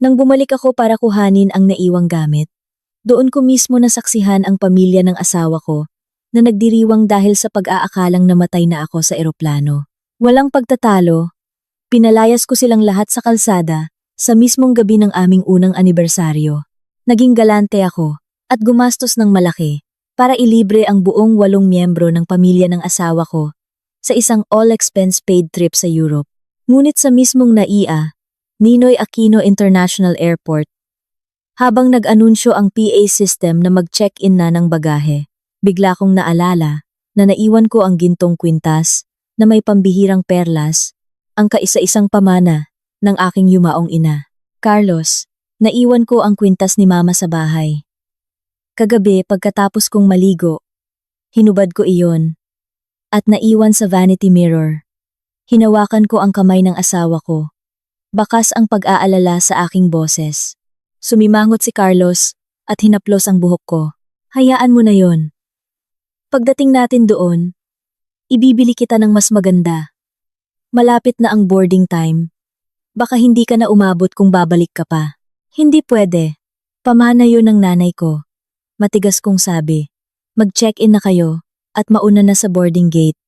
Nang bumalik ako para kuhanin ang naiwang gamit, doon ko mismo nasaksihan ang pamilya ng asawa ko na nagdiriwang dahil sa pag-aakalang namatay na ako sa eroplano. Walang pagtatalo, pinalayas ko silang lahat sa kalsada sa mismong gabi ng aming unang anibersaryo. Naging galante ako at gumastos ng malaki para ilibre ang buong 8 miyembro ng pamilya ng asawa ko sa isang all-expense-paid trip sa Europe. Ngunit sa mismong NAIA, Ninoy Aquino International Airport, habang nag-anunsyo ang PA system na mag-check-in na ng bagahe, bigla kong naalala na naiwan ko ang gintong kwintas na may pambihirang perlas, ang kaisa-isang pamana ng aking yumaong ina. Carlos, naiwan ko ang kwintas ni Mama sa bahay. Kagabi pagkatapos kong maligo, hinubad ko iyon at naiwan sa vanity mirror. Hinawakan ko ang kamay ng asawa ko. Bakas ang pag-aalala sa aking boses. Sumimangot si Carlos at hinaplos ang buhok ko. Hayaan mo na yon. Pagdating natin doon, ibibili kita ng mas maganda. Malapit na ang boarding time. Baka hindi ka na umabot kung babalik ka pa. Hindi pwede. Pamana yun ng nanay ko. Matigas kong sabi. Mag-check-in na kayo at mauna na sa boarding gate.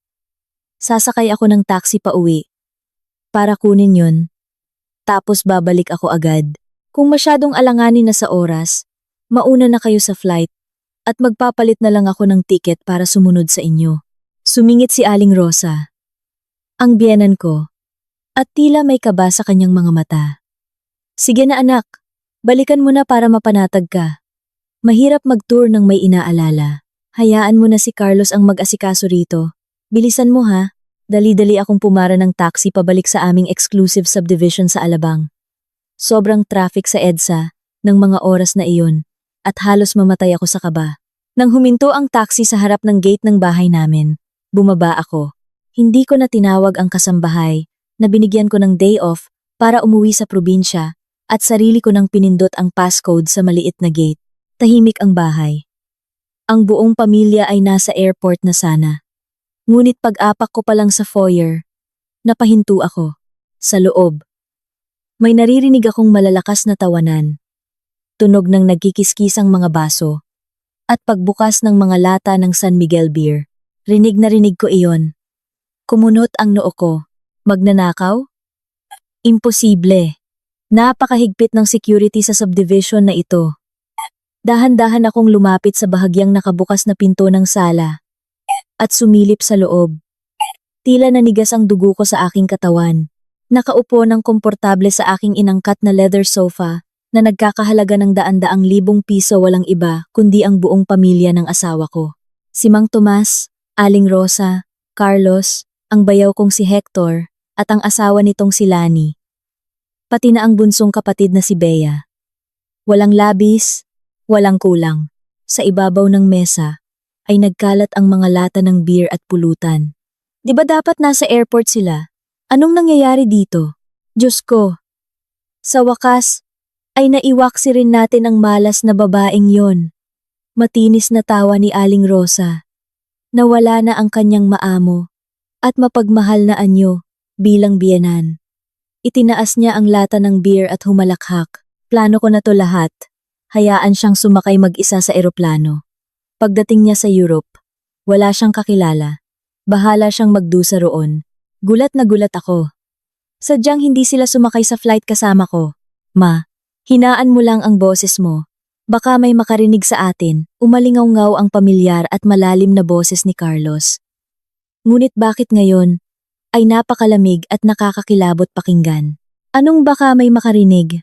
Sasakay ako ng taxi pa uwi. Para kunin yun. Tapos babalik ako agad. Kung masyadong alanganin na sa oras, mauna na kayo sa flight at magpapalit na lang ako ng ticket para sumunod sa inyo. Sumingit si Aling Rosa, ang biyenan ko, at tila may kaba sa kanyang mga mata. Sige na anak, balikan mo na para mapanatag ka. Mahirap mag-tour ng may inaalala. Hayaan mo na si Carlos ang mag-asikaso rito. Bilisan mo ha. Dali-dali akong pumara ng taxi pabalik sa aming exclusive subdivision sa Alabang. Sobrang traffic sa EDSA ng mga oras na iyon at halos mamatay ako sa kaba. Nang huminto ang taxi sa harap ng gate ng bahay namin, bumaba ako. Hindi ko na tinawag ang kasambahay na binigyan ko ng day off para umuwi sa probinsya at sarili ko nang pinindot ang passcode sa maliit na gate. Tahimik ang bahay. Ang buong pamilya ay nasa airport na sana. Ngunit pag-apak ko pa lang sa foyer, napahinto ako. Sa loob, may naririnig akong malalakas na tawanan. Tunog ng nagkikiskisang mga baso. At pagbukas ng mga lata ng San Miguel beer. Rinig na rinig ko iyon. Kumunot ang noo ko. Magnanakaw? Imposible. Napakahigpit ng security sa subdivision na ito. Dahan-dahan akong lumapit sa bahagyang nakabukas na pinto ng sala. At sumilip sa loob. Tila nanigas ang dugo ko sa aking katawan. Nakaupo ng komportable sa aking inangkat na leather sofa na nagkakahalaga ng daan-daang libong piso walang iba kundi ang buong pamilya ng asawa ko. Si Mang Tomas, Aling Rosa, Carlos, ang bayaw kong si Hector, at ang asawa nitong si Lani. Pati na ang bunsong kapatid na si Bea. Walang labis, walang kulang. Sa ibabaw ng mesa, ay nagkalat ang mga lata ng beer at pulutan. Di ba dapat nasa airport sila? Anong nangyayari dito? Diyos ko! Sa wakas, ay naiwaksi rin natin ang malas na babaeng yon. Matinis na tawa ni Aling Rosa. Nawala na ang kanyang maamo at mapagmahal na anyo bilang biyenan. Itinaas niya ang lata ng beer at humalakhak. Plano ko na to lahat. Hayaan siyang sumakay mag-isa sa eroplano. Pagdating niya sa Europe, wala siyang kakilala. Bahala siyang magdusa roon. Gulat na gulat ako. Sadyang hindi sila sumakay sa flight kasama ko. Ma, hinaan mo lang ang boses mo. Baka may makarinig sa atin. Umalingaw-ngaw ang pamilyar at malalim na boses ni Carlos. Ngunit bakit ngayon ay napakalamig at nakakakilabot pakinggan? Anong baka may makarinig?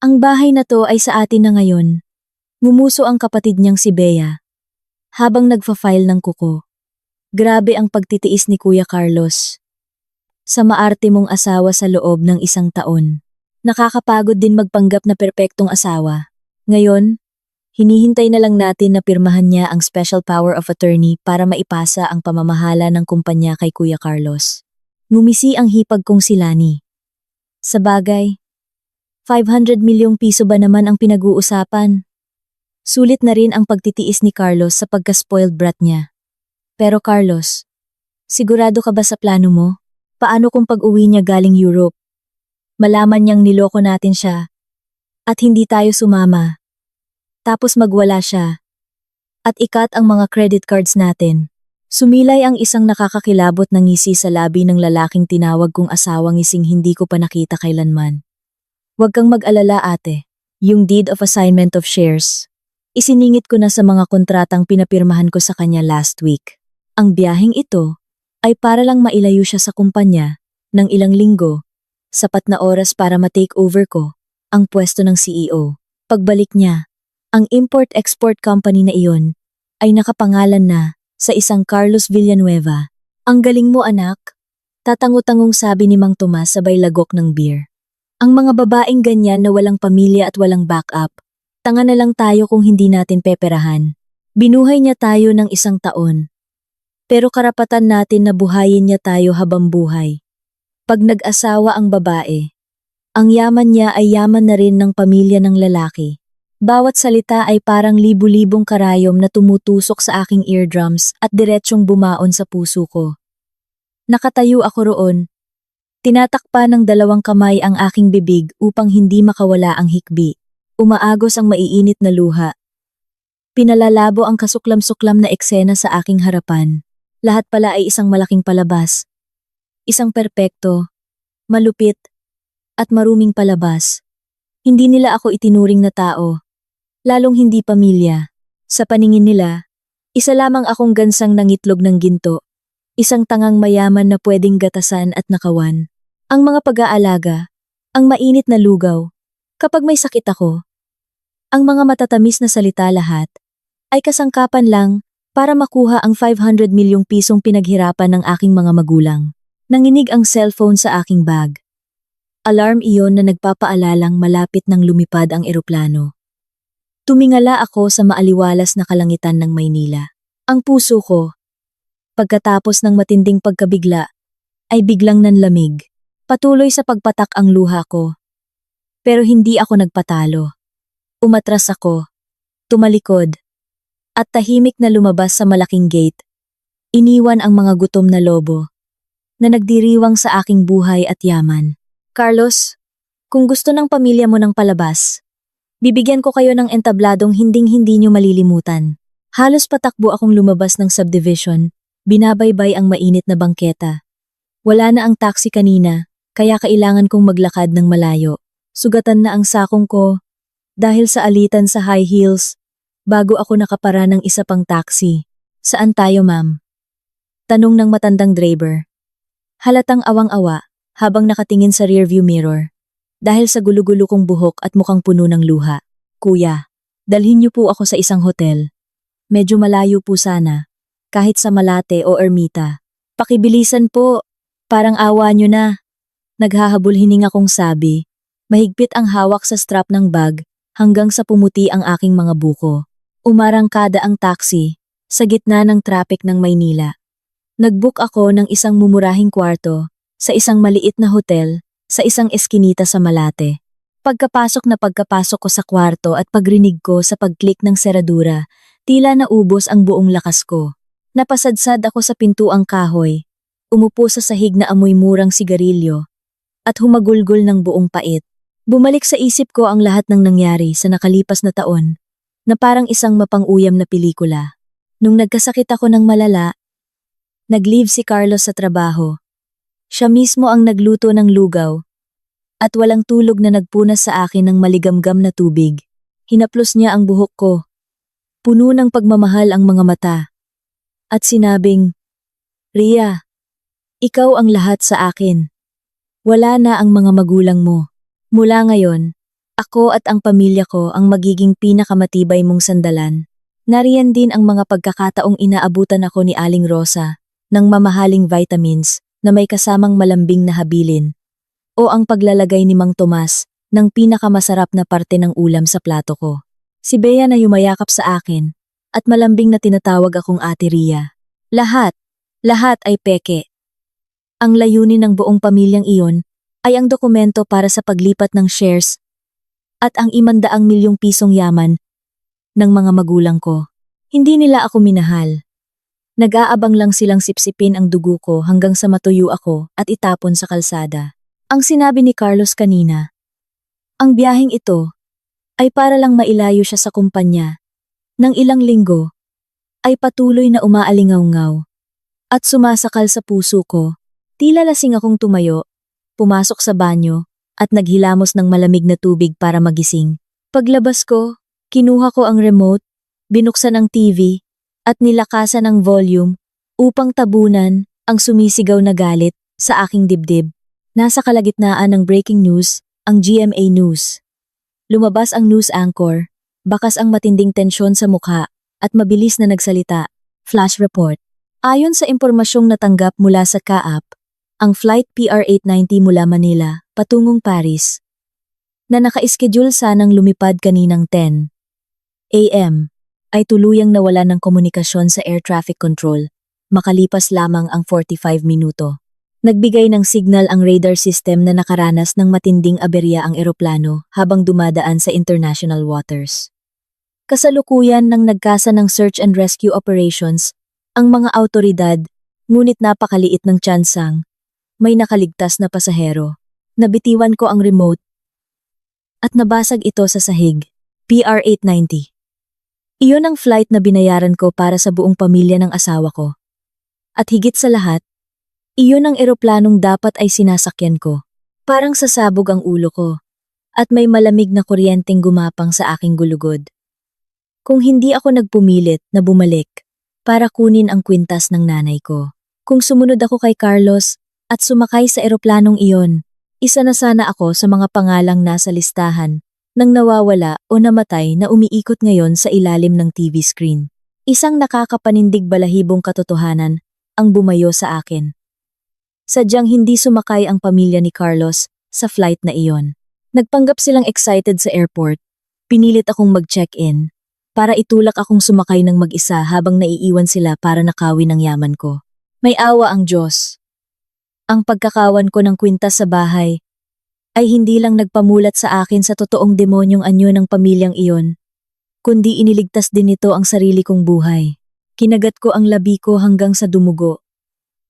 Ang bahay na to ay sa atin na ngayon. Ngumuso ang kapatid niyang si Bea, habang nagfa-file ng kuko. Grabe ang pagtitiis ni Kuya Carlos. Sa maarte mong asawa sa loob ng 1 taon. Nakakapagod din magpanggap na perpektong asawa. Ngayon, hinihintay na lang natin na pirmahan niya ang special power of attorney para maipasa ang pamamahala ng kumpanya kay Kuya Carlos. Ngumisi ang hipag kong si Lani. Sa bagay, 500 milyong piso ba naman ang pinag-uusapan? Sulit na rin ang pagtitiis ni Carlos sa pagka-spoiled brat niya. Pero Carlos, sigurado ka ba sa plano mo? Paano kung pag-uwi niya galing Europe? Malaman niyang niloko natin siya At hindi tayo sumama. Tapos magwala siya. At ikat ang mga credit cards natin. Sumilay ang isang nakakakilabot na ngisi sa labi ng lalaking tinawag kong asawang ngising hindi ko pa nakita kailanman. Huwag kang mag-alala ate. Yung deed of assignment of shares. Isiningit ko na sa mga kontratang pinapirmahan ko sa kanya last week. Ang biyaheng ito ay para lang mailayo siya sa kumpanya ng ilang linggo. Sapat na oras para ma-take over ko ang pwesto ng CEO. Pagbalik niya, ang import-export company na iyon ay nakapangalan na sa isang Carlos Villanueva. Ang galing mo anak, tatango-tangong sabi ni Mang Tomas sabay lagok ng beer. Ang mga babaeng ganyan na walang pamilya at walang backup, tanga na lang tayo kung hindi natin peperahan. Binuhay niya tayo ng 1 taon. Pero karapatan natin na buhayin niya tayo habang buhay. Pag nag-asawa ang babae, ang yaman niya ay yaman na rin ng pamilya ng lalaki. Bawat salita ay parang libu-libong karayom na tumutusok sa aking eardrums at diretsyong bumaon sa puso ko. Nakatayo ako roon. Tinatakpa ng 2 kamay ang aking bibig upang hindi makawala ang hikbi. Umaagos ang maiinit na luha. Pinalalabo ang kasuklam-suklam na eksena sa aking harapan. Lahat pala ay isang malaking palabas. Isang perpekto, malupit, at maruming palabas. Hindi nila ako itinuring na tao. Lalong hindi pamilya. Sa paningin nila, isa lamang akong gansang nangitlog ng ginto. Isang tangang mayaman na pwedeng gatasan at nakawan. Ang mga pag-aalaga, ang mainit na lugaw, kapag may sakit ako. Ang mga matatamis na salita lahat, ay kasangkapan lang para makuha ang 500 milyong pisong pinaghirapan ng aking mga magulang. Nanginig ang cellphone sa aking bag. Alarm iyon na nagpapaalalang malapit nang lumipad ang eroplano. Tumingala ako sa maaliwalas na kalangitan ng Maynila. Ang puso ko, pagkatapos ng matinding pagkabigla, ay biglang nanlamig. Patuloy sa pagpatak ang luha ko. Pero hindi ako nagpatalo. Umatras ako, tumalikod, at tahimik na lumabas sa malaking gate. Iniwan ang mga gutom na lobo na nagdiriwang sa aking buhay at yaman. Carlos, kung gusto ng pamilya mo ng palabas, bibigyan ko kayo ng entabladong hinding-hindi nyo malilimutan. Halos patakbo akong lumabas ng subdivision, binabaybay ang mainit na bangketa. Wala na ang taxi kanina, kaya kailangan kong maglakad ng malayo. Sugatan na ang sakong ko, dahil sa alitan sa high heels, bago ako nakapara ng isa pang taxi. Saan tayo ma'am? Tanong ng matandang driver. Halatang awang-awa, habang nakatingin sa rearview mirror. Dahil sa gulo-gulo kong buhok at mukhang puno ng luha. Kuya, dalhin niyo po ako sa isang hotel. Medyo malayo po sana, kahit sa Malate o Ermita. Pakibilisan po, parang awa niyo na. Naghahabol hininga kong sabi. Mahigpit ang hawak sa strap ng bag hanggang sa pumuti ang aking mga buko. Umarangkada ang taxi sa gitna ng traffic ng Maynila. Nag-book ako ng isang mumurahing kwarto sa isang maliit na hotel sa isang eskinita sa Malate. Pagkapasok ko sa kwarto at pagrinig ko sa pag-click ng seradura, tila naubos ang buong lakas ko. Napasadsad ako sa pintuang kahoy, umupo sa sahig na amoy murang sigarilyo, at humagulgol ng buong pait. Bumalik sa isip ko ang lahat ng nangyari sa nakalipas na taon, na parang isang mapang-uyam na pelikula. Nung nagkasakit ako ng malala, nag-leave si Carlos sa trabaho. Siya mismo ang nagluto ng lugaw, at walang tulog na nagpunas sa akin ng maligamgam na tubig. Hinaplos niya ang buhok ko. Puno ng pagmamahal ang mga mata. At sinabing, Ria, ikaw ang lahat sa akin. Wala na ang mga magulang mo. Mula ngayon, ako at ang pamilya ko ang magiging pinakamatibay mong sandalan. Nariyan din ang mga pagkakataong inaabutan ako ni Aling Rosa ng mamahaling vitamins na may kasamang malambing na habilin, o ang paglalagay ni Mang Tomas ng pinakamasarap na parte ng ulam sa plato ko. Si Bea na yumayakap sa akin at malambing na tinatawag akong Ate Ria. Lahat ay peke. Ang layunin ng buong pamilyang iyon ay ang dokumento para sa paglipat ng shares at ang 100 milyong pisong yaman ng mga magulang ko. Hindi nila ako minahal. Nag-aabang lang silang sipsipin ang dugo ko hanggang sa matuyo ako at itapon sa kalsada. Ang sinabi ni Carlos kanina, ang biyaheng ito ay para lang mailayo siya sa kumpanya. Nang ilang linggo, ay patuloy na umaalingaw-ngaw at sumasakal sa puso ko. Tila lasing akong tumayo, pumasok sa banyo, at naghilamos ng malamig na tubig para magising. Paglabas ko, kinuha ko ang remote, binuksan ang TV, at nilakasan ang volume upang tabunan ang sumisigaw na galit sa aking dibdib. Nasa kalagitnaan ng breaking news, ang GMA News. Lumabas ang news anchor, bakas ang matinding tensyon sa mukha, at mabilis na nagsalita. Flash report. Ayon sa impormasyong natanggap mula sa CAAP, ang flight PR-890 mula Manila patungong Paris, na naka-schedule sanang lumipad kaninang 10 AM, ay tuluyang nawala ng komunikasyon sa air traffic control, makalipas lamang ang 45 minuto. Nagbigay ng signal ang radar system na nakaranas ng matinding aberya ang eroplano habang dumadaan sa international waters. Kasalukuyan nang nagkasa ng search and rescue operations ang mga awtoridad, ngunit napakaliit ng tsansang may nakaligtas na pasahero. Nabitiwan ko ang remote at nabasag ito sa sahig. PR-890. Iyon ang flight na binayaran ko para sa buong pamilya ng asawa ko. At higit sa lahat, iyon ang eroplanong dapat ay sinasakyan ko. Parang sasabog ang ulo ko, at may malamig na kuryenteng gumapang sa aking gulugod. Kung hindi ako nagpumilit na bumalik para kunin ang kwintas ng nanay ko, kung sumunod ako kay Carlos at sumakay sa eroplanong iyon, isa na sana ako sa mga pangalang nasa listahan ng nawawala o namatay na umiikot ngayon sa ilalim ng TV screen. Isang nakakapanindig balahibong katotohanan ang bumayo sa akin. Sadyang hindi sumakay ang pamilya ni Carlos sa flight na iyon. Nagpanggap silang excited sa airport. Pinilit akong mag-check-in para itulak akong sumakay ng mag-isa habang naiiwan sila para nakawin ang yaman ko. May awa ang Diyos. Ang pagkakawan ko ng kwintas sa bahay ay hindi lang nagpamulat sa akin sa totoong demonyong anyo ng pamilyang iyon, kundi iniligtas din nito ang sarili kong buhay. Kinagat ko ang labi ko hanggang sa dumugo.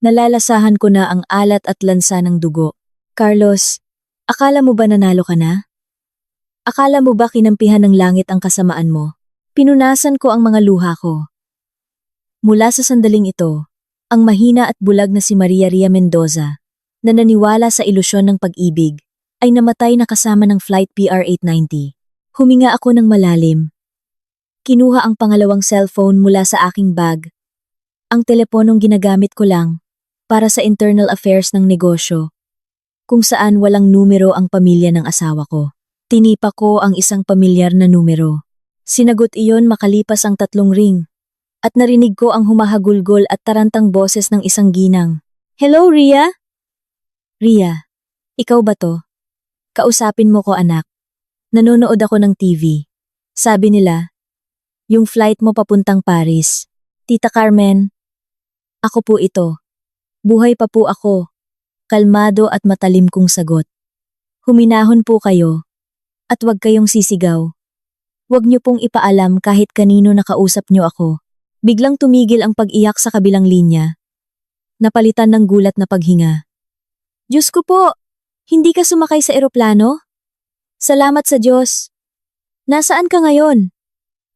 Nalalasahan ko na ang alat at lansa ng dugo. Carlos, akala mo ba nanalo ka na? Akala mo ba kinampihan ng langit ang kasamaan mo? Pinunasan ko ang mga luha ko. Mula sa sandaling ito, ang mahina at bulag na si Maria Ria Mendoza, na naniwala sa ilusyon ng pag-ibig, ay namatay na kasama ng flight PR-890. Huminga ako ng malalim. Kinuha ang pangalawang cellphone mula sa aking bag. Ang teleponong ginagamit ko lang para sa internal affairs ng negosyo, kung saan walang numero ang pamilya ng asawa ko. Tinipa ko ang isang pamilyar na numero. Sinagot iyon makalipas ang 3 ring, at narinig ko ang humahagulgol at tarantang boses ng isang ginang. Hello, Ria? Ria, ikaw ba to? Kausapin mo ko, anak. Nanonood ako ng TV. Sabi nila, yung flight mo papuntang Paris. Tita Carmen, ako po ito. Buhay pa po ako. Kalmado at matalim kong sagot. Huminahon po kayo. At huwag kayong sisigaw. Huwag niyo pong ipaalam kahit kanino nakausap niyo ako. Biglang tumigil ang pag-iyak sa kabilang linya. Napalitan ng gulat na paghinga. Diyos ko po! Hindi ka sumakay sa eroplano? Salamat sa Diyos. Nasaan ka ngayon?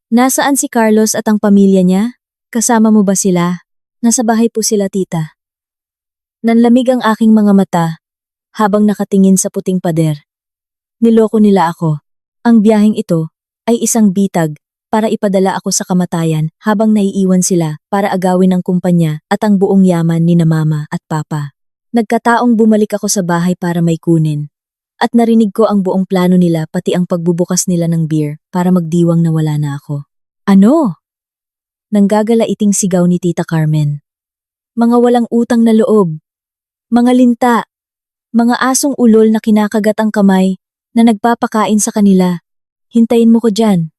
Nasaan si Carlos at ang pamilya niya? Kasama mo ba sila? Nasa bahay po sila, tita. Nanlamig ang aking mga mata habang nakatingin sa puting pader. Niloko nila ako. Ang biyaheng ito ay isang bitag para ipadala ako sa kamatayan habang naiiwan sila para agawin ang kumpanya at ang buong yaman ni na mama at papa. Nagkataong bumalik ako sa bahay para may kunin. At narinig ko ang buong plano nila pati ang pagbubukas nila ng beer para magdiwang na wala na ako. Ano? Nanggagalaiting sigaw ni Tita Carmen. Mga walang utang na loob. Mga linta. Mga asong ulol na kinakagat ang kamay na nagpapakain sa kanila. Hintayin mo ko dyan.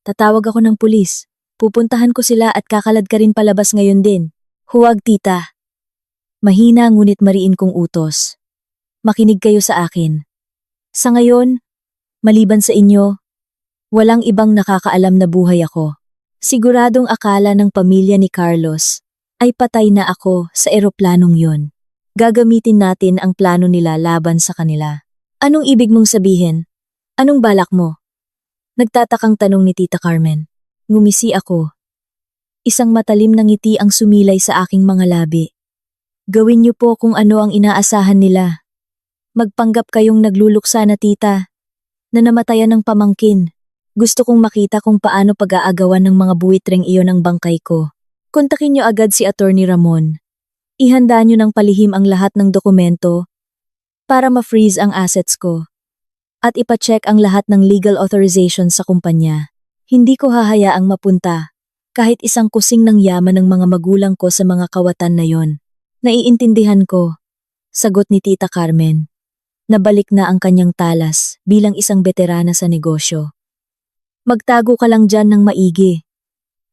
Tatawag ako ng pulis. Pupuntahan ko sila at kakalad ka rin palabas ngayon din. Huwag, tita. Mahina ngunit mariin kong utos. Makinig kayo sa akin. Sa ngayon, maliban sa inyo, walang ibang nakakaalam na buhay ako. Siguradong akala ng pamilya ni Carlos ay patay na ako sa eroplanong yon. Gagamitin natin ang plano nila laban sa kanila. Anong ibig mong sabihin? Anong balak mo? Nagtatakang tanong ni Tita Carmen. Ngumisi ako. Isang matalim na ngiti ang sumilay sa aking mga labi. Gawin niyo po kung ano ang inaasahan nila. Magpanggap kayong nagluluksa na tita, na namatayan ng pamangkin. Gusto kong makita kung paano pag-aagawan ng mga buwitreng iyon ang bangkay ko. Kontakin niyo agad si Attorney Ramon. Ihanda niyo ng palihim ang lahat ng dokumento para ma-freeze ang assets ko. At ipacheck ang lahat ng legal authorization sa kumpanya. Hindi ko hahayaang mapunta kahit isang kusing ng yaman ng mga magulang ko sa mga kawatan na yon. Naiintindihan ko, sagot ni Tita Carmen. Nabalik na ang kanyang talas bilang isang veterana sa negosyo. Magtago ka lang dyan ng maigi.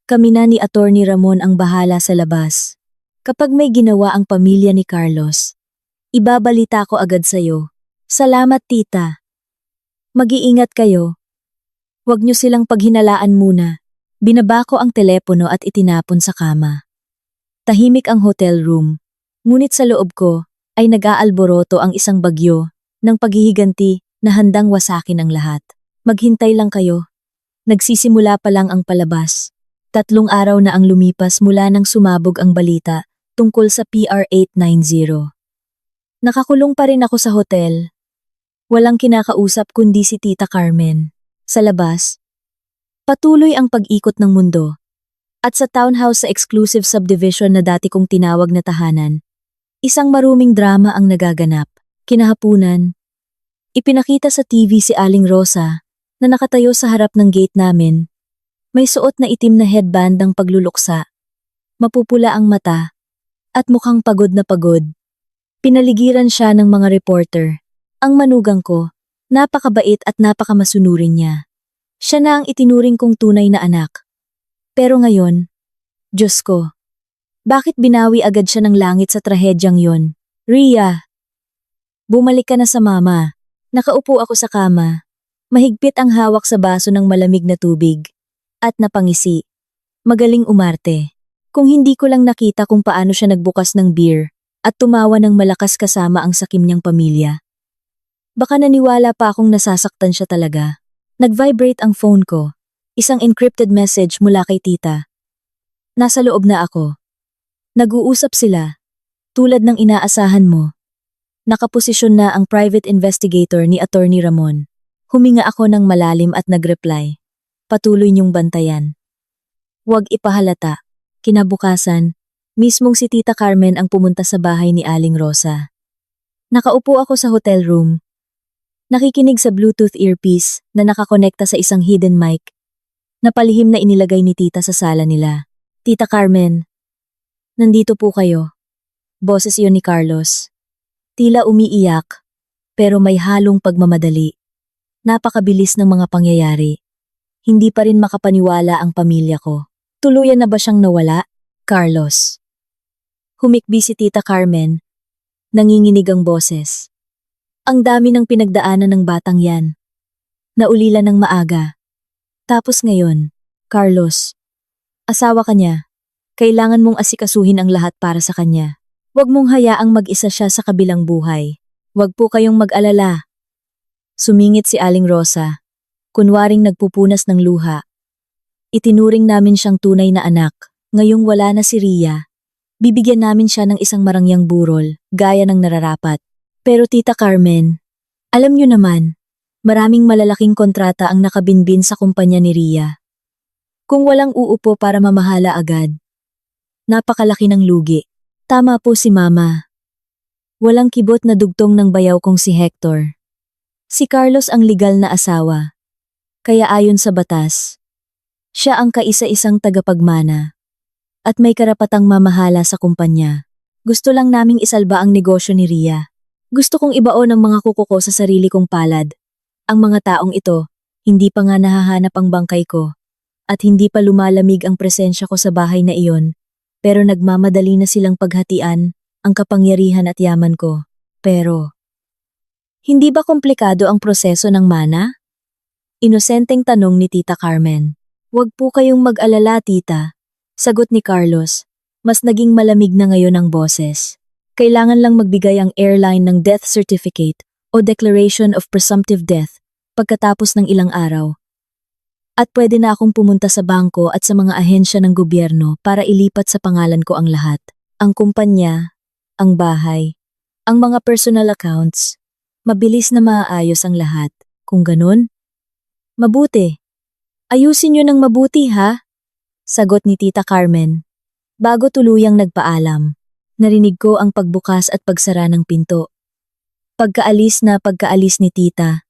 Kami na ni Attorney Ramon ang bahala sa labas. Kapag may ginawa ang pamilya ni Carlos, ibabalita ko agad sa'yo. Salamat tita. Mag-iingat kayo. Huwag niyo silang paghinalaan muna. Binaba ko ang telepono at itinapon sa kama. Tahimik ang hotel room, ngunit sa loob ko ay nag-aalboroto ang isang bagyo ng paghihiganti na handang wasakin ang lahat. Maghintay lang kayo. Nagsisimula pa lang ang palabas. 3 araw na ang lumipas mula nang sumabog ang balita tungkol sa PR-890. Nakakulong pa rin ako sa hotel. Walang kinakausap kundi si Tita Carmen. Sa labas, patuloy ang pag-ikot ng mundo. At sa townhouse sa exclusive subdivision na dati kong tinawag na tahanan, isang maruming drama ang nagaganap. Kinahapunan, ipinakita sa TV si Aling Rosa na nakatayo sa harap ng gate namin. May suot na itim na headband ng pagluluksa. Mapupula ang mata at mukhang pagod na pagod. Pinaligiran siya ng mga reporter. Ang manugang ko, napakabait at napakamasunurin niya. Siya na ang itinuring kong tunay na anak. Pero ngayon, Diyos ko, bakit binawi agad siya ng langit sa trahedyang yon? Rhea! Bumalik ka na sa mama. Nakaupo ako sa kama. Mahigpit ang hawak sa baso ng malamig na tubig. At napangisi. Magaling umarte. Kung hindi ko lang nakita kung paano siya nagbukas ng beer at tumawa ng malakas kasama ang sakim niyang pamilya. Baka naniwala pa akong nasasaktan siya talaga. Nag-vibrate ang phone ko. Isang encrypted message mula kay tita. Nasa loob na ako. Nag-uusap sila. Tulad ng inaasahan mo. Nakaposisyon na ang private investigator ni Attorney Ramon. Huminga ako ng malalim at nag-reply. Patuloy niyong bantayan. Huwag ipahalata. Kinabukasan, mismong si Tita Carmen ang pumunta sa bahay ni Aling Rosa. Nakaupo ako sa hotel room. Nakikinig sa Bluetooth earpiece na nakakonekta sa isang hidden mic. Napalihim na inilagay ni Tita sa sala nila. Tita Carmen, nandito po kayo. Boses iyon ni Carlos. Tila umiiyak, pero may halong pagmamadali. Napakabilis ng mga pangyayari. Hindi pa rin makapaniwala ang pamilya ko. Tuluyan na ba siyang nawala? Carlos. Humikbi si Tita Carmen. Nanginginig ang boses. Ang dami ng pinagdaanan ng batang yan. Naulila ng maaga. Tapos ngayon, Carlos, asawa ka niya. Kailangan mong asikasuhin ang lahat para sa kanya. Huwag mong hayaang mag-isa siya sa kabilang buhay. Huwag po kayong mag-alala. Sumingit si Aling Rosa, kunwaring nagpupunas ng luha. Itinuring namin siyang tunay na anak. Ngayong wala na si Rhea, bibigyan namin siya ng isang marangyang burol, gaya ng nararapat. Pero Tita Carmen, alam niyo naman, maraming malalaking kontrata ang nakabinbin sa kumpanya ni Rhea. Kung walang uupo para mamahala agad, napakalaki ng lugi. Tama po si Mama. Walang kibot na dugtong ng bayaw kong si Hector. Si Carlos ang legal na asawa. Kaya ayon sa batas, siya ang kaisa-isang tagapagmana. At may karapatang mamahala sa kumpanya. Gusto lang naming isalba ang negosyo ni Rhea. Gusto kong ibaon ang mga kuko ko sa sarili kong palad. Ang mga taong ito, hindi pa nga nahahanap ang bangkay ko. At hindi pa lumalamig ang presensya ko sa bahay na iyon. Pero nagmamadali na silang paghatian ang kapangyarihan at yaman ko. Pero, hindi ba komplikado ang proseso ng mana? Inosenteng tanong ni Tita Carmen. Huwag po kayong mag-alala, tita. Sagot ni Carlos. Mas naging malamig na ngayon ang boses. Kailangan lang magbigay ang airline ng death certificate o declaration of presumptive death pagkatapos ng ilang araw. At pwede na akong pumunta sa bangko at sa mga ahensya ng gobyerno para ilipat sa pangalan ko ang lahat. Ang kumpanya, ang bahay, ang mga personal accounts. Mabilis na maaayos ang lahat. Kung ganun, mabuti. Ayusin nyo ng mabuti ha? Sagot ni Tita Carmen. Bago tuluyang nagpaalam, narinig ko ang pagbukas at pagsara ng pinto. Pagkaalis ni Tita,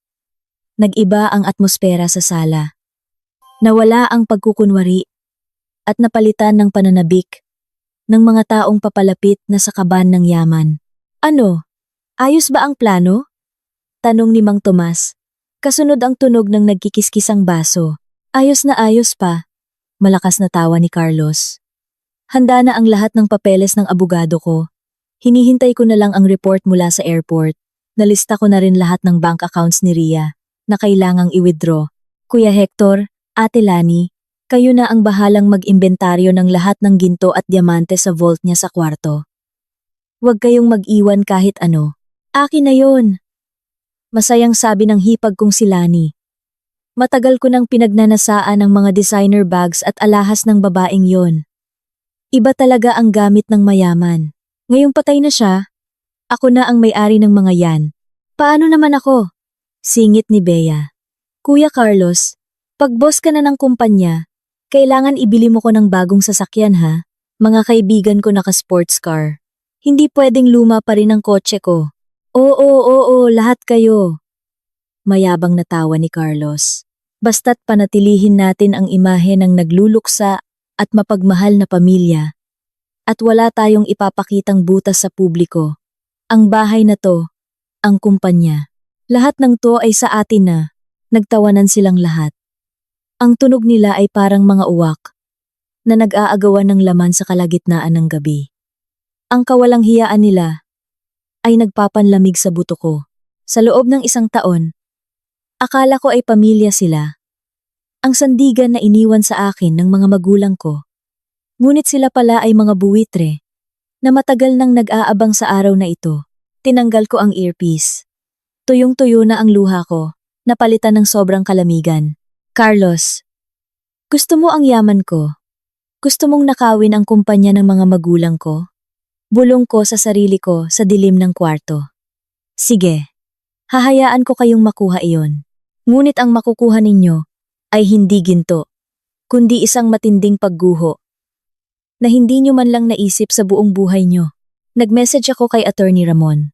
nag-iba ang atmosfera sa sala. Nawala ang pagkukunwari at napalitan ng pananabik ng mga taong papalapit na sa kaban ng yaman. Ano? Ayos ba ang plano? Tanong ni Mang Tomas. Kasunod ang tunog ng nagkikiskisang baso. Ayos pa. Malakas na tawa ni Carlos. Handa na ang lahat ng papeles ng abogado ko. Hinihintay ko na lang ang report mula sa airport. Nalista ko na rin lahat ng bank accounts ni Ria na kailangang i-withdraw. Kuya Hector, Ate Lani, kayo na ang bahalang mag-imbentaryo ng lahat ng ginto at diamante sa vault niya sa kwarto. Huwag kayong mag-iwan kahit ano. Akin na yon. Masayang sabi ng hipag kong si Lani. Matagal ko nang pinagnanasaan ang mga designer bags at alahas ng babaeng yon. Iba talaga ang gamit ng mayaman. Ngayong patay na siya, ako na ang may-ari ng mga yan. Paano naman ako? Singit ni Bea. Kuya Carlos, pag boss ka na ng kumpanya, kailangan ibili mo ko ng bagong sasakyan ha. Mga kaibigan ko naka-sports car. Hindi pwedeng luma pa rin ang kotse ko. Oo, lahat kayo. Mayabang na tawa ni Carlos. Basta't panatilihin natin ang imahe ng nagluluksa at mapagmahal na pamilya. At wala tayong ipapakitang butas sa publiko. Ang bahay na to, ang kumpanya. Lahat ng to ay sa atin na. Nagtawanan silang lahat. Ang tunog nila ay parang mga uwak na nag-aagawan ng laman sa kalagitnaan ng gabi. Ang kawalang hiyaan nila ay nagpapanlamig sa buto ko. Sa loob ng 1 taon, akala ko ay pamilya sila. Ang sandigan na iniwan sa akin ng mga magulang ko. Ngunit sila pala ay mga buwitre na matagal nang nag-aabang sa araw na ito. Tinanggal ko ang earpiece. Tuyong-tuyo na ang luha ko, napalitan ng sobrang kalamigan. Carlos, gusto mo ang yaman ko? Gusto mong nakawin ang kumpanya ng mga magulang ko? Bulong ko sa sarili ko sa dilim ng kwarto. Sige, hahayaan ko kayong makuha iyon. Ngunit ang makukuha ninyo ay hindi ginto, kundi isang matinding pagguho na hindi nyo man lang naisip sa buong buhay nyo. Nag-message ako kay Attorney Ramon.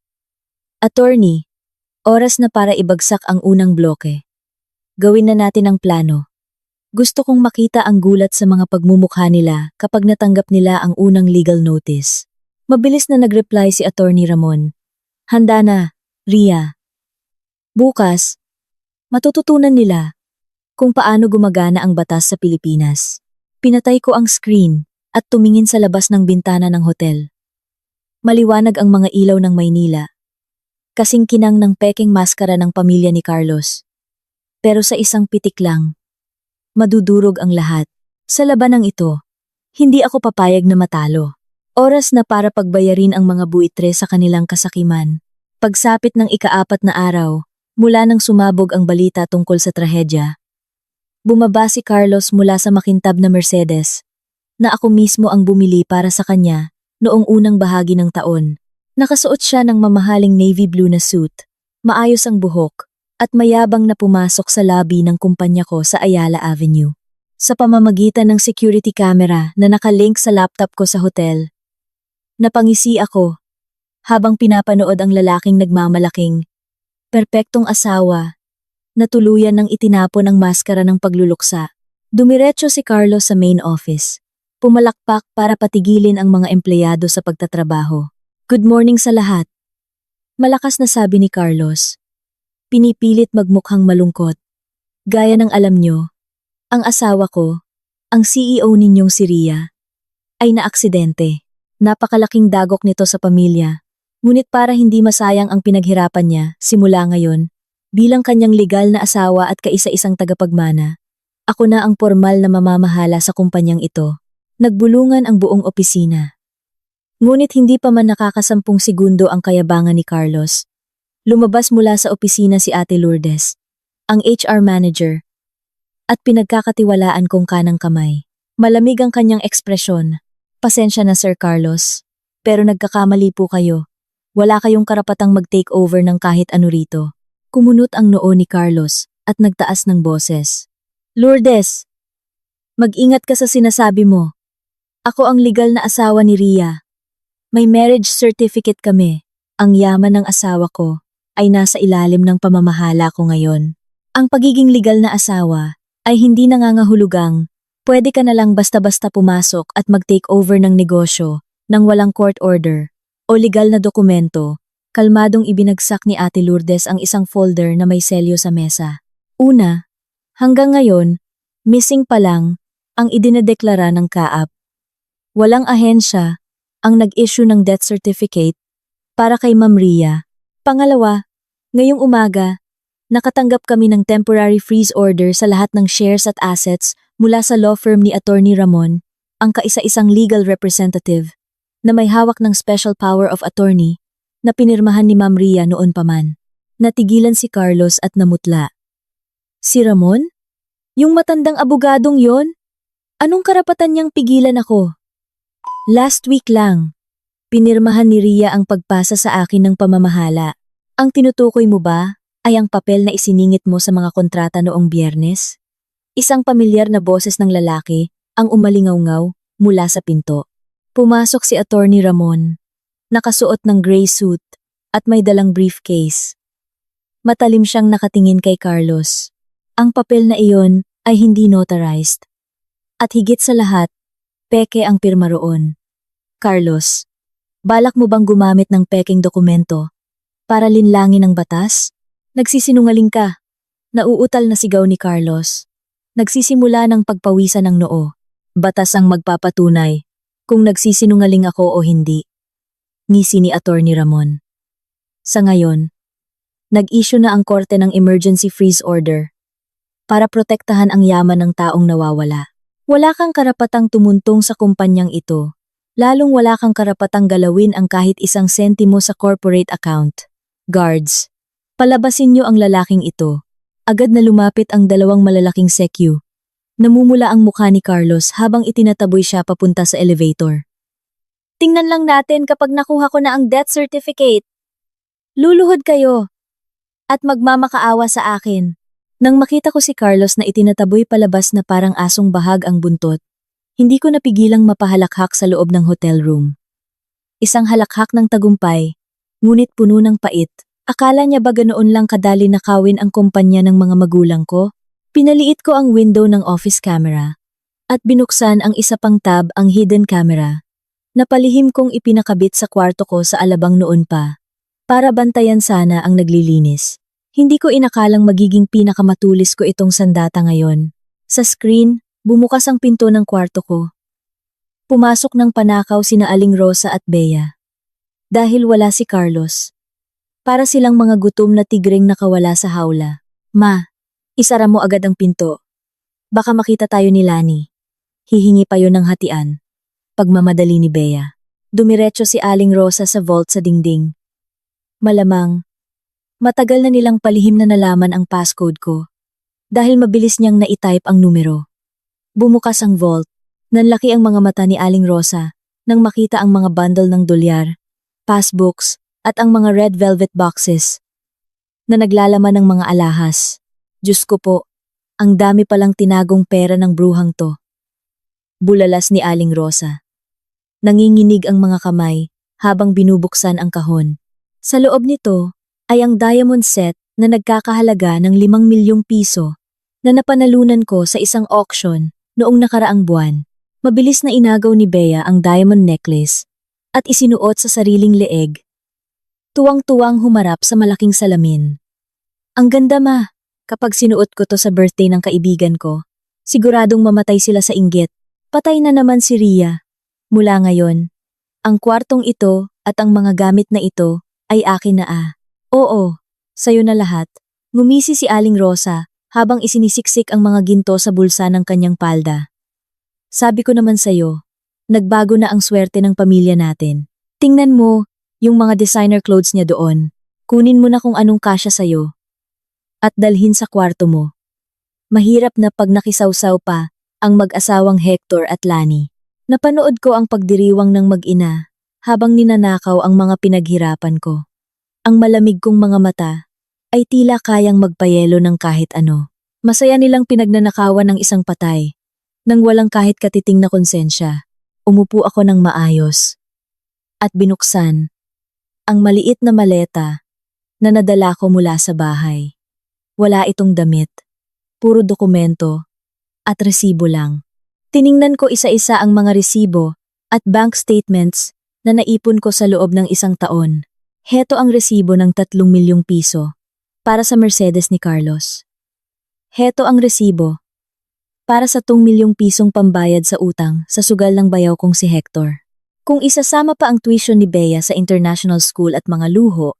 Attorney, oras na para ibagsak ang unang bloke. Gawin na natin ang plano. Gusto kong makita ang gulat sa mga pagmumukha nila kapag natanggap nila ang unang legal notice. Mabilis na nag-reply si Attorney Ramon. Handa na, Ria. Bukas, matututunan nila kung paano gumagana ang batas sa Pilipinas. Pinatay ko ang screen at tumingin sa labas ng bintana ng hotel. Maliwanag ang mga ilaw ng Maynila. Kasing kinang ng peking maskara ng pamilya ni Carlos. Pero sa isang pitik lang, madudurog ang lahat. Sa labanang ito, hindi ako papayag na matalo. Oras na para pagbayarin ang mga buitre sa kanilang kasakiman. Pagsapit ng ika-4 na araw, mula nang sumabog ang balita tungkol sa trahedya, bumaba si Carlos mula sa makintab na Mercedes, na ako mismo ang bumili para sa kanya noong unang bahagi ng taon. Nakasuot siya ng mamahaling navy blue na suit, maayos ang buhok, at mayabang na pumasok sa lobby ng kumpanya ko sa Ayala Avenue. Sa pamamagitan ng security camera na nakalink sa laptop ko sa hotel, napangisi ako habang pinapanood ang lalaking nagmamalaking, perpektong asawa na tuluyan ng itinapon ang maskara ng pagluluksa. Dumiretso si Carlos sa main office, pumalakpak para patigilin ang mga empleyado sa pagtatrabaho. Good morning sa lahat. Malakas na sabi ni Carlos. Pinipilit magmukhang malungkot. Gaya ng alam nyo, ang asawa ko, ang CEO ninyong si Ria, ay naaksidente. Napakalaking dagok nito sa pamilya. Ngunit para hindi masayang ang pinaghirapan niya, simula ngayon, bilang kanyang legal na asawa at kaisa-isang tagapagmana, ako na ang formal na mamamahala sa kumpanyang ito. Nagbulungan ang buong opisina. Ngunit hindi pa man nakakasampung segundo ang kayabangan ni Carlos. Lumabas mula sa opisina si Ate Lourdes, ang HR manager, at pinagkakatiwalaan kong kanang kamay. Malamig ang kanyang ekspresyon. Pasensya na Sir Carlos, pero nagkakamali po kayo. Wala kayong karapatang mag-take over ng kahit ano rito. Kumunot ang noo ni Carlos at nagtaas ng boses. Lourdes, mag-ingat ka sa sinasabi mo. Ako ang legal na asawa ni Ria. May marriage certificate kami. Ang yaman ng asawa ko ay nasa ilalim ng pamamahala ko ngayon. Ang pagiging legal na asawa ay hindi nangangahulugang pwede ka na lang basta-basta pumasok at mag-take over ng negosyo nang walang court order o legal na dokumento. Kalmadong ibinagsak ni Ate Lourdes ang isang folder na may selyo sa mesa. Una, hanggang ngayon, missing pa lang ang idinedeklara ng kaap. Walang ahensya ang nag-issue ng death certificate para kay Ma'am Ria. Pangalawa, ngayong umaga, nakatanggap kami ng temporary freeze order sa lahat ng shares at assets mula sa law firm ni Attorney Ramon, ang kaisa-isang legal representative na may hawak ng special power of attorney na pinirmahan ni Ma'am Ria noon pa man. Natigilan si Carlos at namutla. Si Ramon? Yung matandang abogadong yon? Anong karapatan niyang pigilan ako? Last week lang, pinirmahan ni Ria ang pagpasa sa akin ng pamamahala. Ang tinutukoy mo ba ay ang papel na isiningit mo sa mga kontrata noong Biyernes? Isang pamilyar na boses ng lalaki ang umalingaw-ngaw mula sa pinto. Pumasok si Attorney Ramon, nakasuot ng gray suit at may dalang briefcase. Matalim siyang nakatingin kay Carlos. Ang papel na iyon ay hindi notarized. At higit sa lahat, peke ang pirma roon. Carlos, balak mo bang gumamit ng pekeng dokumento para linlangin ang batas? Nagsisinungaling ka. Nauutal na sigaw ni Carlos. Nagsisimula ng pagpawisan ng noo. Batas ang magpapatunay kung nagsisinungaling ako o hindi. Ngisi ni Attorney Ramon. Sa ngayon, nag-issue na ang korte ng emergency freeze order para protektahan ang yaman ng taong nawawala. Wala kang karapatang tumuntong sa kumpanyang ito, lalong wala kang karapatang galawin ang kahit isang sentimo sa corporate account. Guards, palabasin niyo ang lalaking ito. Agad na lumapit ang dalawang malalaking sekyu. Namumula ang mukha ni Carlos habang itinataboy siya papunta sa elevator. Tingnan lang natin kapag nakuha ko na ang death certificate. Luluhod kayo at magmamakaawa sa akin. Nang makita ko si Carlos na itinataboy palabas na parang asong bahag ang buntot, hindi ko napigilang mapahalakhak sa loob ng hotel room. Isang halakhak ng tagumpay, ngunit puno ng pait. Akala niya ba ganoon lang kadali nakawin ang kumpanya ng mga magulang ko? Pinaliit ko ang window ng office camera at binuksan ang isa pang tab ang hidden camera. Napalihim kong ipinakabit sa kwarto ko sa alabang noon pa, para bantayan sana ang naglilinis. Hindi ko inakalang magiging pinakamatulis ko itong sandata ngayon. Sa screen, bumukas ang pinto ng kwarto ko. Pumasok ng panakaw sina Aling Rosa at Bea. Dahil wala si Carlos. Para silang mga gutom na tigreng nakawala sa hawla. Ma, isara mo agad ang pinto. Baka makita tayo ni Lani. Hihingi pa yun ng hatian. Pagmamadali ni Bea. Dumiretso si Aling Rosa sa vault sa dingding. Malamang, matagal na nilang palihim na nalaman ang passcode ko. Dahil mabilis niyang na-type ang numero. Bumukas ang vault. Nanlaki ang mga mata ni Aling Rosa nang makita ang mga bundle ng dolyar, passbooks, at ang mga red velvet boxes na naglalaman ng mga alahas. Diyos ko po, ang dami palang tinagong pera ng bruhang to. Bulalas ni Aling Rosa. Nanginginig ang mga kamay habang binubuksan ang kahon. Sa loob nito ay ang diamond set na nagkakahalaga ng 5 milyong piso na napanalunan ko sa isang auction noong nakaraang buwan. Mabilis na inagaw ni Bea ang diamond necklace at isinuot sa sariling leeg. Tuwang-tuwang humarap sa malaking salamin. Ang ganda ma, kapag sinuot ko to sa birthday ng kaibigan ko, siguradong mamatay sila sa inggit. Patay na naman si Ria. Mula ngayon, ang kwartong ito at ang mga gamit na ito ay akin na . Oo, sayo na lahat. Ngumisi si Aling Rosa habang isinisiksik ang mga ginto sa bulsa ng kanyang palda. Sabi ko naman sayo, nagbago na ang swerte ng pamilya natin. Tingnan mo, yung mga designer clothes niya doon. Kunin mo na kung anong kasya sayo. At dalhin sa kwarto mo. Mahirap na pag nakisawsaw pa ang mag-asawang Hector at Lani. Napanood ko ang pagdiriwang ng mag-ina habang ninanakaw ang mga pinaghirapan ko. Ang malamig kong mga mata ay tila kayang magpayelo ng kahit ano. Masaya nilang pinagnanakawan ng isang patay. Nang walang kahit katiting na konsensya, umupo ako ng maayos. At binuksan ang maliit na maleta na nadala ko mula sa bahay. Wala itong damit, puro dokumento at resibo lang. Tiningnan ko isa-isa ang mga resibo at bank statements na naipon ko sa loob ng isang taon. Heto ang resibo ng 3 milyong piso para sa Mercedes ni Carlos. Heto ang resibo para sa 2 milyong pisong pambayad sa utang sa sugal ng bayaw kong si Hector. Kung isasama pa ang tuition ni Bea sa international school at mga luho,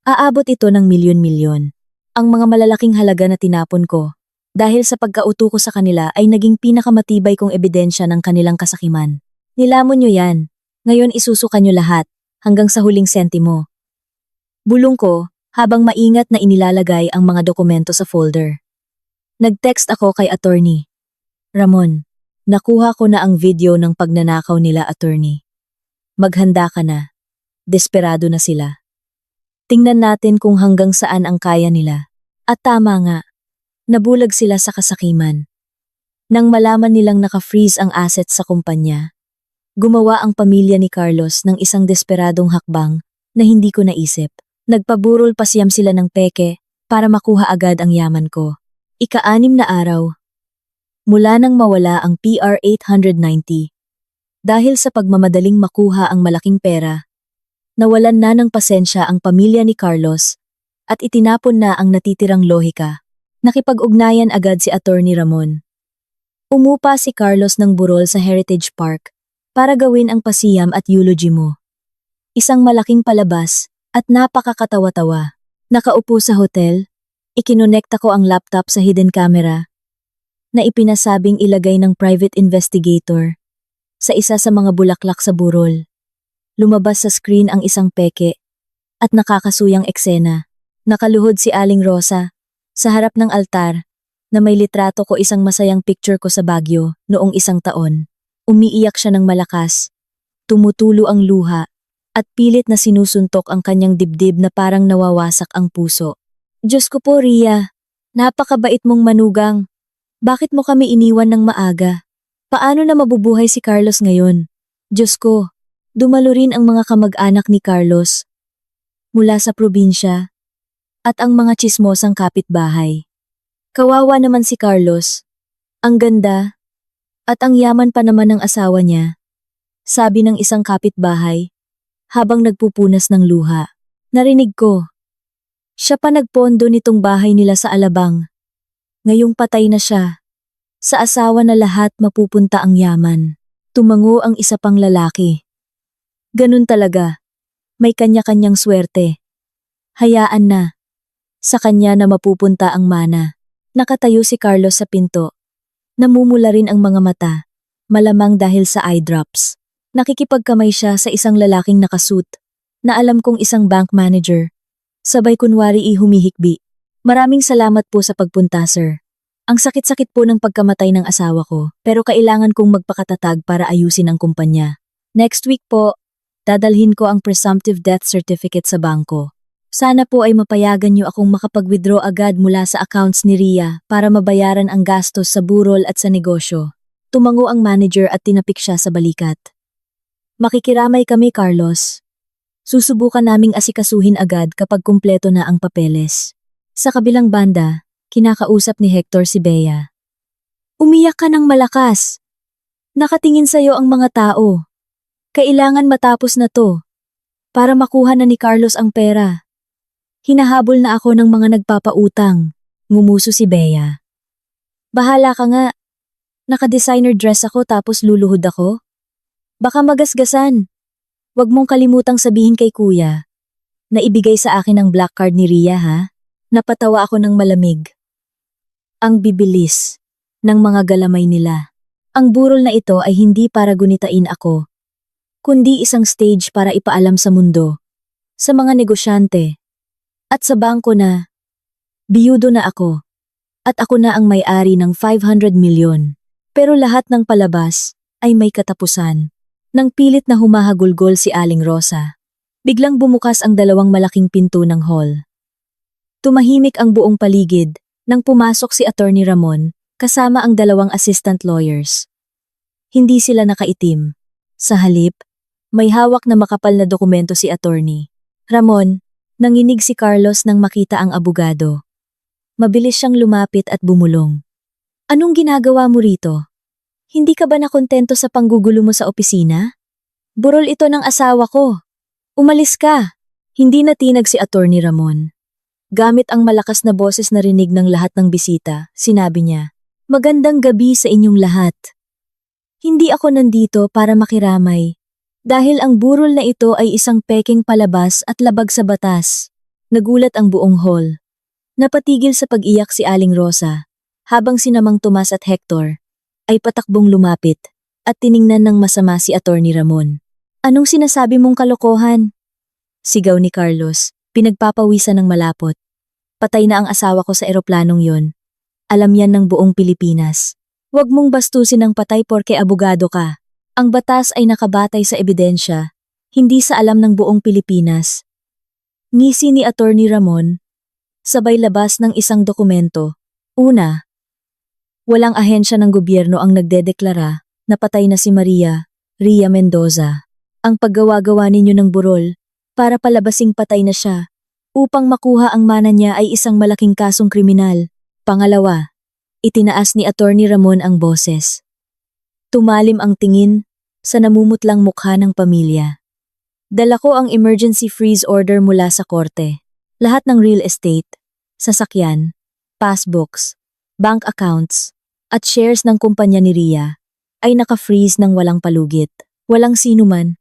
aabot ito ng milyon-milyon. Ang mga malalaking halaga na tinapon ko dahil sa pagkauto ko sa kanila ay naging pinakamatibay kong ebidensya ng kanilang kasakiman. Nilamon nyo yan. Ngayon isusuka nyo lahat hanggang sa huling sentimo. Bulong ko habang maingat na inilalagay ang mga dokumento sa folder. Nag-text ako kay attorney. Ramon, nakuha ko na ang video ng pagnanakaw nila, attorney. Maghanda ka na. Desperado na sila. Tingnan natin kung hanggang saan ang kaya nila. At tama nga, nabulag sila sa kasakiman. Nang malaman nilang naka-freeze ang assets sa kumpanya, gumawa ang pamilya ni Carlos ng isang desperadong hakbang na hindi ko naisip. Nagpaburol pa siyam sila ng peke para makuha agad ang yaman ko. Ika-6 na araw. Mula nang mawala ang PR 890. Dahil sa pagmamadaling makuha ang malaking pera, nawalan na ng pasensya ang pamilya ni Carlos at itinapon na ang natitirang lohika. Nakipag-ugnayan agad si Attorney Ramon. Umupa si Carlos ng burol sa Heritage Park para gawin ang pasiyam at eulogy mo. Isang malaking palabas at napakakatawa-tawa. Nakaupo sa hotel, ikinonekta ko ang laptop sa hidden camera na ipinasabing ilagay ng private investigator sa isa sa mga bulaklak sa burol. Lumabas sa screen ang isang peke at nakakasuyang eksena. Nakaluhod si Aling Rosa sa harap ng altar na may litrato ko, isang masayang picture ko sa Baguio noong 1 taon. Umiiyak siya ng malakas, tumutulo ang luha at pilit na sinusuntok ang kanyang dibdib na parang nawawasak ang puso. Diyos ko po, Ria, napakabait mong manugang. Bakit mo kami iniwan ng maaga? Paano na mabubuhay si Carlos ngayon? Diyos ko, dumalo rin ang mga kamag-anak ni Carlos mula sa probinsya at ang mga tsismosang kapitbahay. Kawawa naman si Carlos. Ang ganda at ang yaman pa naman ng asawa niya, sabi ng isang kapitbahay habang nagpupunas ng luha. Narinig ko. Siya pa nagpondo nitong bahay nila sa Alabang. Ngayong patay na siya. Sa asawa na lahat mapupunta ang yaman. Tumango ang isa pang lalaki. Ganun talaga. May kanya-kanyang swerte. Hayaan na. Sa kanya na mapupunta ang mana. Nakatayo si Carlos sa pinto. Namumula rin ang mga mata. Malamang dahil sa eye drops. Nakikipagkamay siya sa isang lalaking nakasuit na alam kong isang bank manager. Sabay kunwari humihikbi. Maraming salamat po sa pagpunta, sir. Ang sakit-sakit po ng pagkamatay ng asawa ko, pero kailangan kong magpakatatag para ayusin ang kumpanya. Next week po, dadalhin ko ang presumptive death certificate sa bangko. Sana po ay mapayagan niyo akong makapag-withdraw agad mula sa accounts ni Ria para mabayaran ang gastos sa burol at sa negosyo. Tumango ang manager at tinapik siya sa balikat. Makikiramay kami, Carlos. Susubukan naming asikasuhin agad kapag kumpleto na ang papeles. Sa kabilang banda, kinakausap ni Hector si Bea. Umiyak ka ng malakas. Nakatingin sa'yo ang mga tao. Kailangan matapos na to para makuha na ni Carlos ang pera. Hinahabol na ako ng mga nagpapautang. Ngumuso si Bea. Bahala ka nga. Naka-designer dress ako tapos luluhod ako. Baka magasgasan. Huwag mong kalimutang sabihin kay kuya na ibigay sa akin ang black card ni Ria, ha? Napatawa ako ng malamig. Ang bibilis ng mga galamay nila. Ang burol na ito ay hindi para gunitain ako, kundi isang stage para ipaalam sa mundo, sa mga negosyante, at sa bangko na biyudo na ako. At ako na ang may-ari ng 500 milyon. Pero lahat ng palabas ay may katapusan. Nang pilit na humahagulgol si Aling Rosa, biglang bumukas ang dalawang malaking pinto ng hall. Tumahimik ang buong paligid nang pumasok si Attorney Ramon kasama ang dalawang assistant lawyers. Hindi sila nakaitim. Sa halip, may hawak na makapal na dokumento si Attorney Ramon. Nanginig si Carlos nang makita ang abogado. Mabilis siyang lumapit at bumulong. Anong ginagawa mo rito? Hindi ka ba nakontento sa panggugulo mo sa opisina? Burol ito ng asawa ko. Umalis ka. Hindi natinag si Attorney Ramon. Gamit ang malakas na boses na rinig ng lahat ng bisita, sinabi niya, "Magandang gabi sa inyong lahat. Hindi ako nandito para makiramay. Dahil ang burol na ito ay isang pekeng palabas at labag sa batas." Nagulat ang buong hall. Napatigil sa pag-iyak si Aling Rosa, habang si Namang Tomas at Hector ay patakbong lumapit at tiningnan ng masama si Attorney Ramon. "Anong sinasabi mong kalokohan?" Sigaw ni Carlos, pinagpapawisan ng malapot. "Patay na ang asawa ko sa eroplanong yon. Alam yan ng buong Pilipinas. Huwag mong bastusin ng patay porke abogado ka. Ang batas ay nakabatay sa ebidensya, hindi sa alam ng buong Pilipinas." Ngisi ni Attorney Ramon, sabay labas ng isang dokumento. Una, walang ahensya ng gobyerno ang nagdedeklara na patay na si Maria Ria Mendoza. Ang paggawa-gawa ninyo ng burol para palabasing patay na siya upang makuha ang mana niya ay isang malaking kasong kriminal. Pangalawa, itinaas ni Attorney Ramon ang boses. Tumalim ang tingin sa namumutlang mukha ng pamilya. "Dala ko ang emergency freeze order mula sa korte. Lahat ng real estate, sasakyan, passbooks, bank accounts, at shares ng kumpanya ni Ria ay naka-freeze ng walang palugit. Walang sinuman,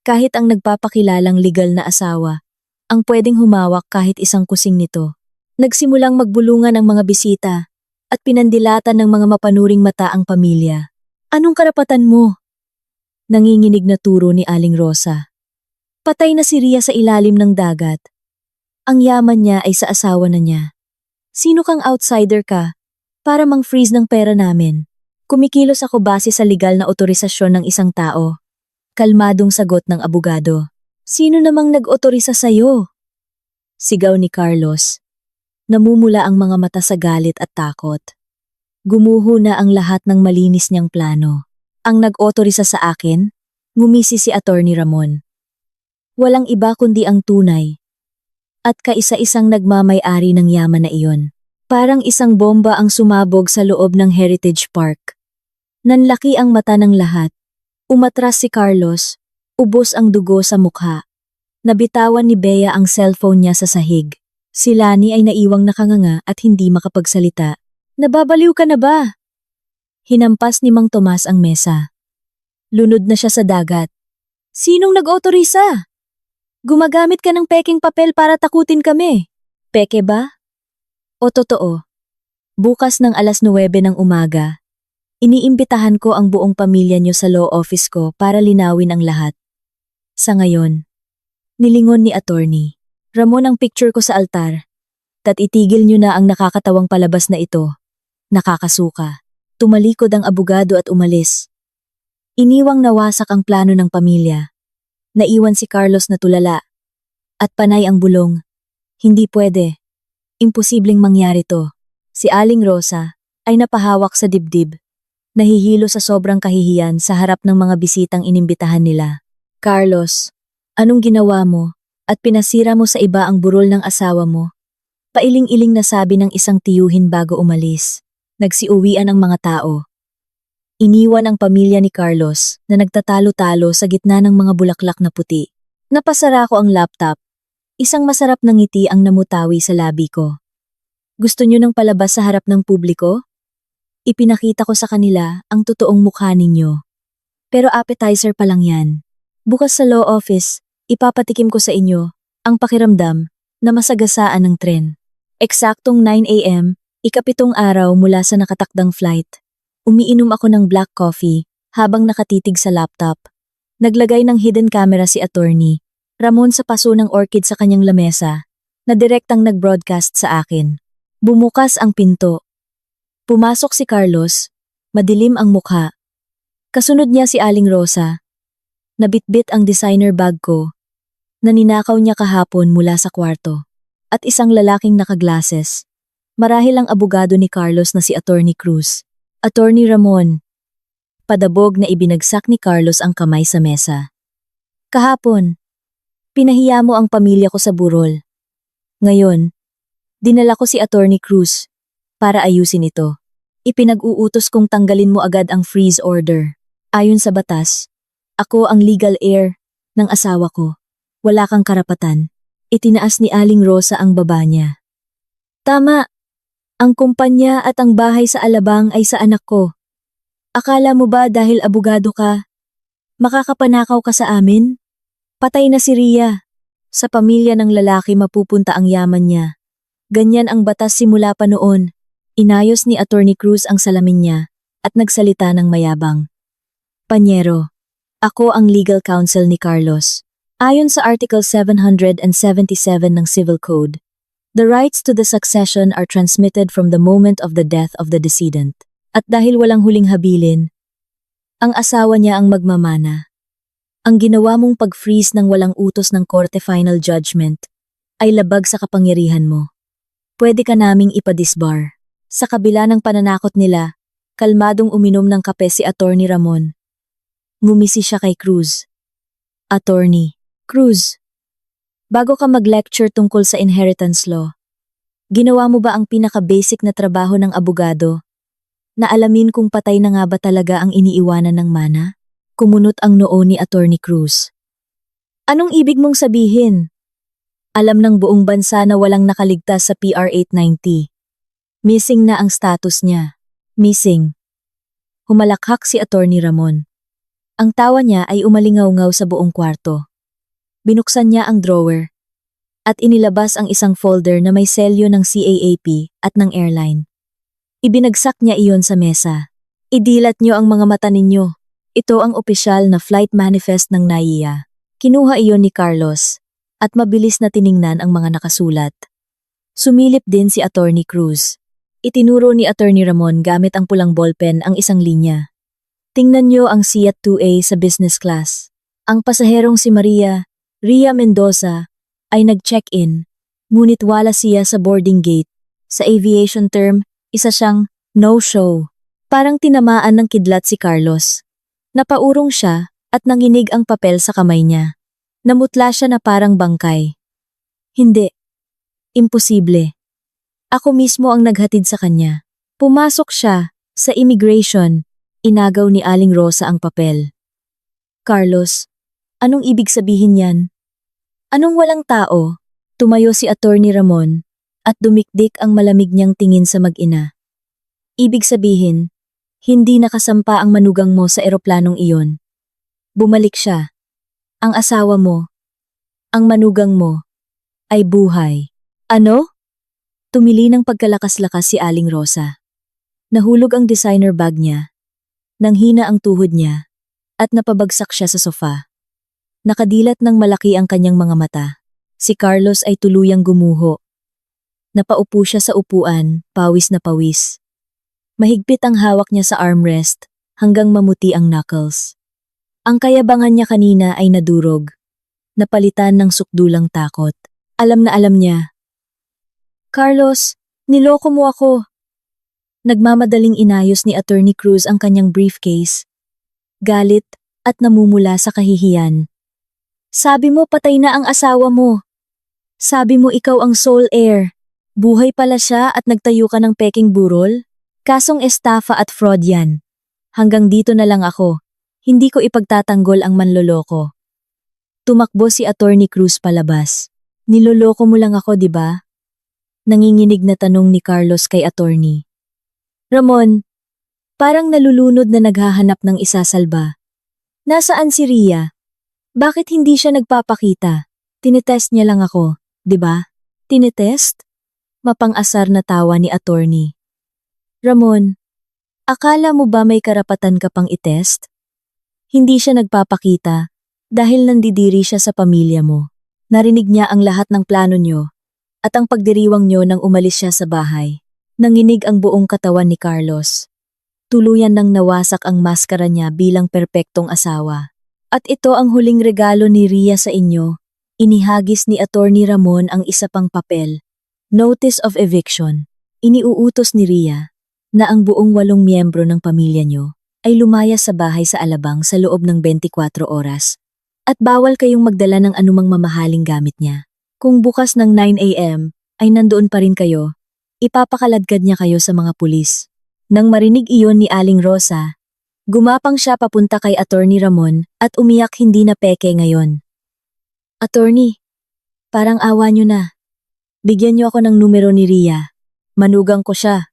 kahit ang nagpapakilalang legal na asawa, ang pwedeng humawak kahit isang kusing nito." Nagsimulang magbulungan ang mga bisita at pinandilatan ng mga mapanuring mata ang pamilya. "Anong karapatan mo?" Nanginginig na turo ni Aling Rosa. "Patay na si Ria sa ilalim ng dagat. Ang yaman niya ay sa asawa na niya. Sino kang outsider ka para mang-freeze ng pera namin? Kumikilos ako base sa legal na otorisasyon ng isang tao." Kalmadong sagot ng abogado. "Sino namang nag-otorisa sa'yo?" Sigaw ni Carlos. Namumula ang mga mata sa galit at takot. Gumuho na ang lahat ng malinis niyang plano. "Ang nag-otorisa sa akin?" Ngumisi si Attorney Ramon. "Walang iba kundi ang tunay at kaisa-isang nagmamay-ari ng yaman na iyon. Parang isang bomba ang sumabog sa loob ng Heritage Park." Nanlaki ang mata ng lahat. Umatras si Carlos, ubos ang dugo sa mukha. Nabitawan ni Bea ang cellphone niya sa sahig. Si Lani ay naiwang nakanganga at hindi makapagsalita. "Nababaliw ka na ba?" Hinampas ni Mang Tomas ang mesa. Lunod na siya sa dagat. "Sinong nag-otorisa? Gumagamit ka ng peking papel para takutin kami. Peke ba? O totoo?" Bukas ng alas 9 ng umaga, iniimbitahan ko ang buong pamilya niyo sa law office ko para linawin ang lahat. Sa ngayon, nilingon ni Attorney Ramon ang picture ko sa altar. "Tat itigil niyo na ang nakakatawang palabas na ito. Nakakasuka." Tumalikod ang abogado at umalis. Iniwang nawasak ang plano ng pamilya. Naiwan si Carlos na tulala. At panay ang bulong. Hindi pwede. Imposibleng mangyari to. Si Aling Rosa ay napahawak sa dibdib. Nahihilo sa sobrang kahihiyan sa harap ng mga bisitang inimbitahan nila. "Carlos, anong ginawa mo at pinasira mo sa iba ang burol ng asawa mo?" Pailing-iling na sabi ng isang tiyuhin bago umalis. Nagsiuwian ang mga tao. Iniwan ang pamilya ni Carlos na nagtatalo-talo sa gitna ng mga bulaklak na puti. Napasara ko ang laptop. Isang masarap na ngiti ang namutawi sa labi ko. "Gusto niyo ng palabas sa harap ng publiko?" Ipinakita ko sa kanila ang totoong mukha ninyo. Pero appetizer pa lang yan. Bukas sa law office, ipapatikim ko sa inyo ang pakiramdam na masagasaan ng tren. Eksaktong 9 a.m., ikapitong araw mula sa nakatakdang flight. Umiinom ako ng black coffee habang nakatitig sa laptop. Naglagay ng hidden camera si Attorney Ramon sa paso ng orchid sa kanyang lamesa na direktang nag-broadcast sa akin. Bumukas ang pinto. Pumasok si Carlos, madilim ang mukha. Kasunod niya si Aling Rosa. Nabitbit ang designer bag ko na ninakaw niya kahapon mula sa kwarto. At isang lalaking nakaglases. Marahil ang abogado ni Carlos na si Attorney Cruz. Attorney Ramon. Padabog na ibinagsak ni Carlos ang kamay sa mesa. Kahapon, pinahiya mo ang pamilya ko sa burol. Ngayon, dinala ko si Attorney Cruz para ayusin ito. Ipinag-uutos kong tanggalin mo agad ang freeze order. Ayon sa batas, ako ang legal heir ng asawa ko. Wala kang karapatan. Itinaas ni Aling Rosa ang baba niya. Tama. Ang kumpanya at ang bahay sa Alabang ay sa anak ko. Akala mo ba dahil abogado ka, makakapanakaw ka sa amin? Patay na si Ria. Sa pamilya ng lalaki mapupunta ang yaman niya. Ganyan ang batas simula pa noon. Inayos ni Attorney Cruz ang salamin niya at nagsalita ng mayabang. Panyero, ako ang legal counsel ni Carlos. Ayon sa Article 777 ng Civil Code, the rights to the succession are transmitted from the moment of the death of the decedent. At dahil walang huling habilin, ang asawa niya ang magmamana. Ang ginawa mong pag-freeze ng walang utos ng korte final judgment ay labag sa kapangyarihan mo. Pwede ka naming ipadisbar. Sa kabila ng pananakot nila, kalmadong uminom ng kape si Attorney Ramon. Ngumisi siya kay Cruz. Attorney Cruz, bago ka mag-lecture tungkol sa inheritance law, ginawa mo ba ang pinaka-basic na trabaho ng abogado? Na alamin kung patay na nga ba talaga ang iniiwanan ng mana? Kumunot ang noo ni Attorney Cruz. Anong ibig mong sabihin? Alam ng buong bansa na walang nakaligtas sa PR 890. Missing na ang status niya. Missing. Humalakhak si Attorney Ramon. Ang tawa niya ay umalingaw-ngaw sa buong kwarto. Binuksan niya ang drawer at inilabas ang isang folder na may selyo ng CAAP at ng airline. Ibinagsak niya iyon sa mesa. Idilat niyo ang mga mata ninyo. Ito ang opisyal na flight manifest ng NAIA. Kinuha iyon ni Carlos at mabilis na tiningnan ang mga nakasulat. Sumilip din si Attorney Cruz. Itinuro ni Attorney Ramon gamit ang pulang ballpen ang isang linya. Tingnan niyo ang Seat 2A sa business class. Ang pasaherong si Ria Mendoza, ay nag-check-in, ngunit wala siya sa boarding gate. Sa aviation term, isa siyang no-show. Parang tinamaan ng kidlat si Carlos. Napaurong siya at nanginig ang papel sa kamay niya. Namutla siya na parang bangkay. Hindi. Imposible. Ako mismo ang naghatid sa kanya. Pumasok siya sa immigration. Inagaw ni Aling Rosa ang papel. Carlos, anong ibig sabihin yan? Anong walang tao? Tumayo si Attorney Ramon at dumikdik ang malamig niyang tingin sa mag-ina. Ibig sabihin, hindi nakasampa ang manugang mo sa eroplanong iyon. Bumalik siya. Ang asawa mo, ang manugang mo, ay buhay. Ano? Tumili ng pagkalakas-lakas si Aling Rosa. Nahulog ang designer bag niya. Nanghina ang tuhod niya at napabagsak siya sa sofa. Nakadilat ng malaki ang kanyang mga mata. Si Carlos ay tuluyang gumuho. Napaupo siya sa upuan, pawis na pawis. Mahigpit ang hawak niya sa armrest hanggang mamuti ang knuckles. Ang kayabangan niya kanina ay nadurog. Napalitan ng sukdulang takot. Alam na alam niya. Carlos, niloko mo ako. Nagmamadaling inayos ni Attorney Cruz ang kanyang briefcase. Galit at namumula sa kahihiyan. Sabi mo patay na ang asawa mo. Sabi mo ikaw ang sole heir. Buhay pala siya at nagtayo ka ng peking burol? Kasong estafa at fraud yan. Hanggang dito na lang ako. Hindi ko ipagtatanggol ang manloloko. Tumakbo si Attorney Cruz palabas. Niloloko mo lang ako, di ba? Nanginginig na tanong ni Carlos kay Attorney. Ramon, parang nalulunod na naghahanap ng isasalba. Nasaan si Ria? Bakit hindi siya nagpapakita? Tinetest niya lang ako, di ba? Tinetest? Mapang-asar na tawa ni Attorney. Ramon, akala mo ba may karapatan ka pang itest? Hindi siya nagpapakita dahil nandidiri siya sa pamilya mo. Narinig niya ang lahat ng plano niyo at ang pagdiriwang niyo nang umalis siya sa bahay. Nanginig ang buong katawan ni Carlos. Tuluyan nang nawasak ang maskara niya bilang perpektong asawa. At ito ang huling regalo ni Ria sa inyo. Inihagis ni Attorney Ramon ang isa pang papel. Notice of Eviction. Iniuutos ni Ria na ang buong 8 miyembro ng pamilya niyo ay lumayas sa bahay sa Alabang sa loob ng 24 oras. At bawal kayong magdala ng anumang mamahaling gamit niya. Kung bukas ng 9 a.m. ay nandoon pa rin kayo, ipapakaladkad niya kayo sa mga pulis. Nang marinig iyon ni Aling Rosa, gumapang siya papunta kay Attorney Ramon at umiyak hindi na peke ngayon. Attorney, parang awa niyo na. Bigyan niyo ako ng numero ni Ria. Manugang ko siya.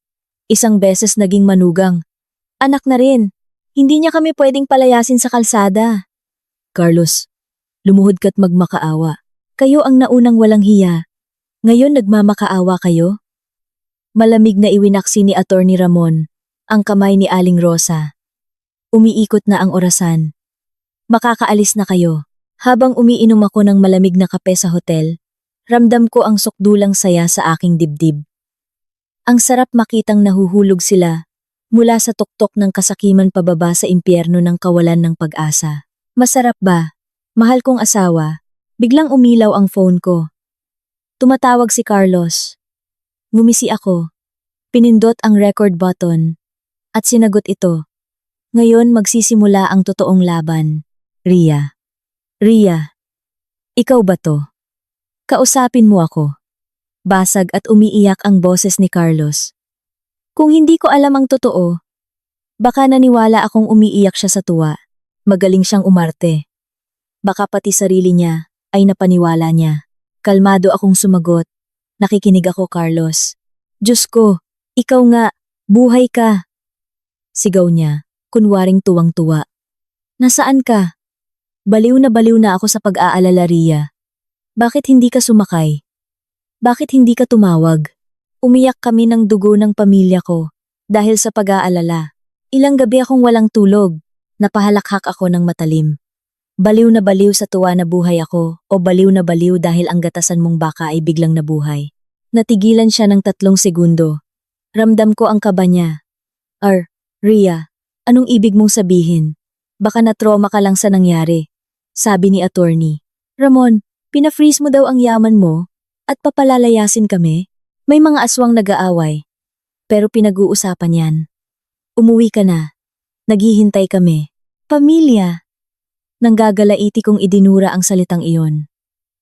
Isang beses naging manugang. Anak na rin. Hindi niya kami pwedeng palayasin sa kalsada. Carlos, lumuhod ka't magmakaawa. Kayo ang naunang walang hiya. Ngayon nagmamakaawa kayo? Malamig na iwinaksi ni Attorney Ramon ang kamay ni Aling Rosa. Umiikot na ang orasan. Makakaalis na kayo. Habang umiinom ako ng malamig na kape sa hotel, ramdam ko ang sukdulang saya sa aking dibdib. Ang sarap makitang nahuhulog sila mula sa tuktok ng kasakiman pababa sa impyerno ng kawalan ng pag-asa. Masarap ba? Mahal kong asawa. Biglang umilaw ang phone ko. Tumatawag si Carlos. Ngumisi ako. Pinindot ang record button. At sinagot ito. Ngayon magsisimula ang totoong laban. Ria. Ria. Ikaw ba to? Kausapin mo ako. Basag at umiiyak ang boses ni Carlos. Kung hindi ko alam ang totoo, baka naniwala akong umiiyak siya sa tuwa. Magaling siyang umarte. Baka pati sarili niya ay napaniwala niya. Kalmado akong sumagot. Nakikinig ako, Carlos. Diyos ko, ikaw nga, buhay ka. Sigaw niya, kunwaring tuwang-tuwa. Nasaan ka? Baliw na ako sa pag-aalala, Ria. Bakit hindi ka sumakay? Bakit hindi ka tumawag? Umiyak kami ng dugo ng pamilya ko dahil sa pag-aalala. Ilang gabi akong walang tulog. Napahalakhak ako ng matalim. Baliw na baliw sa tuwa na buhay ako o baliw na baliw dahil ang gatasan mong baka ay biglang nabuhay. Natigilan siya ng 3 segundo. Ramdam ko ang kaba niya. Ria, anong ibig mong sabihin? Baka na-trauma ka lang sa nangyari. Sabi ni Attorney. Ramon, pina-freeze mo daw ang yaman mo at papalalayasin kami? May mga aswang nag-aaway. Pero pinag-uusapan yan. Umuwi ka na. Naghihintay kami. Pamilya. Nanggagalaiti kong idinura ang salitang iyon.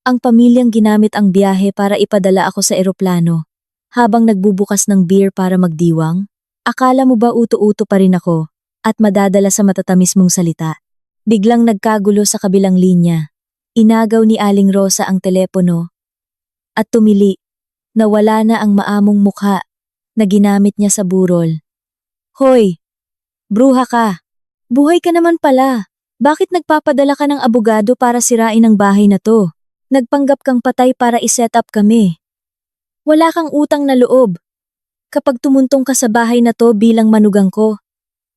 Ang pamilyang ginamit ang biyahe para ipadala ako sa eroplano. Habang nagbubukas ng beer para magdiwang, akala mo ba uto-uto pa rin ako at madadala sa matatamis mong salita? Biglang nagkagulo sa kabilang linya. Inagaw ni Aling Rosa ang telepono at tumili. Nawala na ang maamong mukha na ginamit niya sa burol. Hoy! Bruha ka! Buhay ka naman pala! Bakit nagpapadala ka ng abogado para sirain ang bahay na to? Nagpanggap kang patay para iset up kami. Wala kang utang na loob. Kapag tumuntong ka sa bahay na to bilang manugang ko,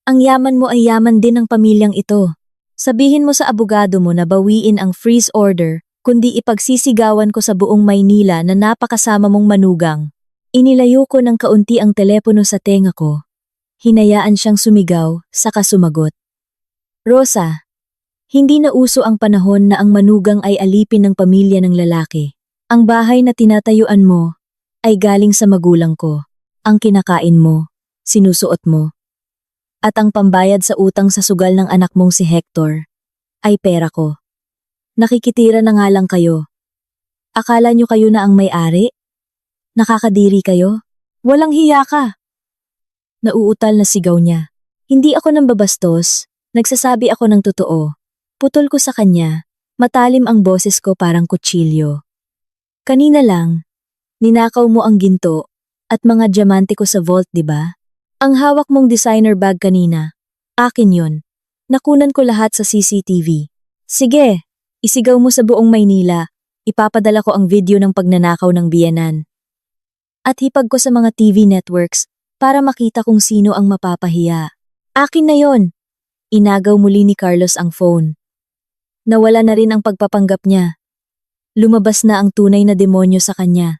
ang yaman mo ay yaman din ng pamilyang ito. Sabihin mo sa abogado mo na bawiin ang freeze order, kundi ipagsisigawan ko sa buong Maynila na napakasama mong manugang. Inilayo ko ng kaunti ang telepono sa tenga ko. Hinayaan siyang sumigaw, saka sumagot. Rosa, hindi na uso ang panahon na ang manugang ay alipin ng pamilya ng lalaki. Ang bahay na tinatayuan mo ay galing sa magulang ko. Ang kinakain mo, sinusuot mo. At ang pambayad sa utang sa sugal ng anak mong si Hector ay pera ko. Nakikitira na nga lang kayo. Akala nyo kayo na ang may-ari? Nakakadiri kayo? Walang hiya ka! Nauutal na sigaw niya. Hindi ako nambabastos, nagsasabi ako ng totoo. Putol ko sa kanya, matalim ang boses ko parang kutsilyo. Kanina lang, ninakaw mo ang ginto at mga diamante ko sa vault, di ba? Ang hawak mong designer bag kanina, akin yun. Nakunan ko lahat sa CCTV. Sige, isigaw mo sa buong Maynila, ipapadala ko ang video ng pagnanakaw ng biyenan. At hipag ko sa mga TV networks para makita kung sino ang mapapahiya. Akin na yon. Inagaw muli ni Carlos ang phone. Nawala na rin ang pagpapanggap niya. Lumabas na ang tunay na demonyo sa kanya.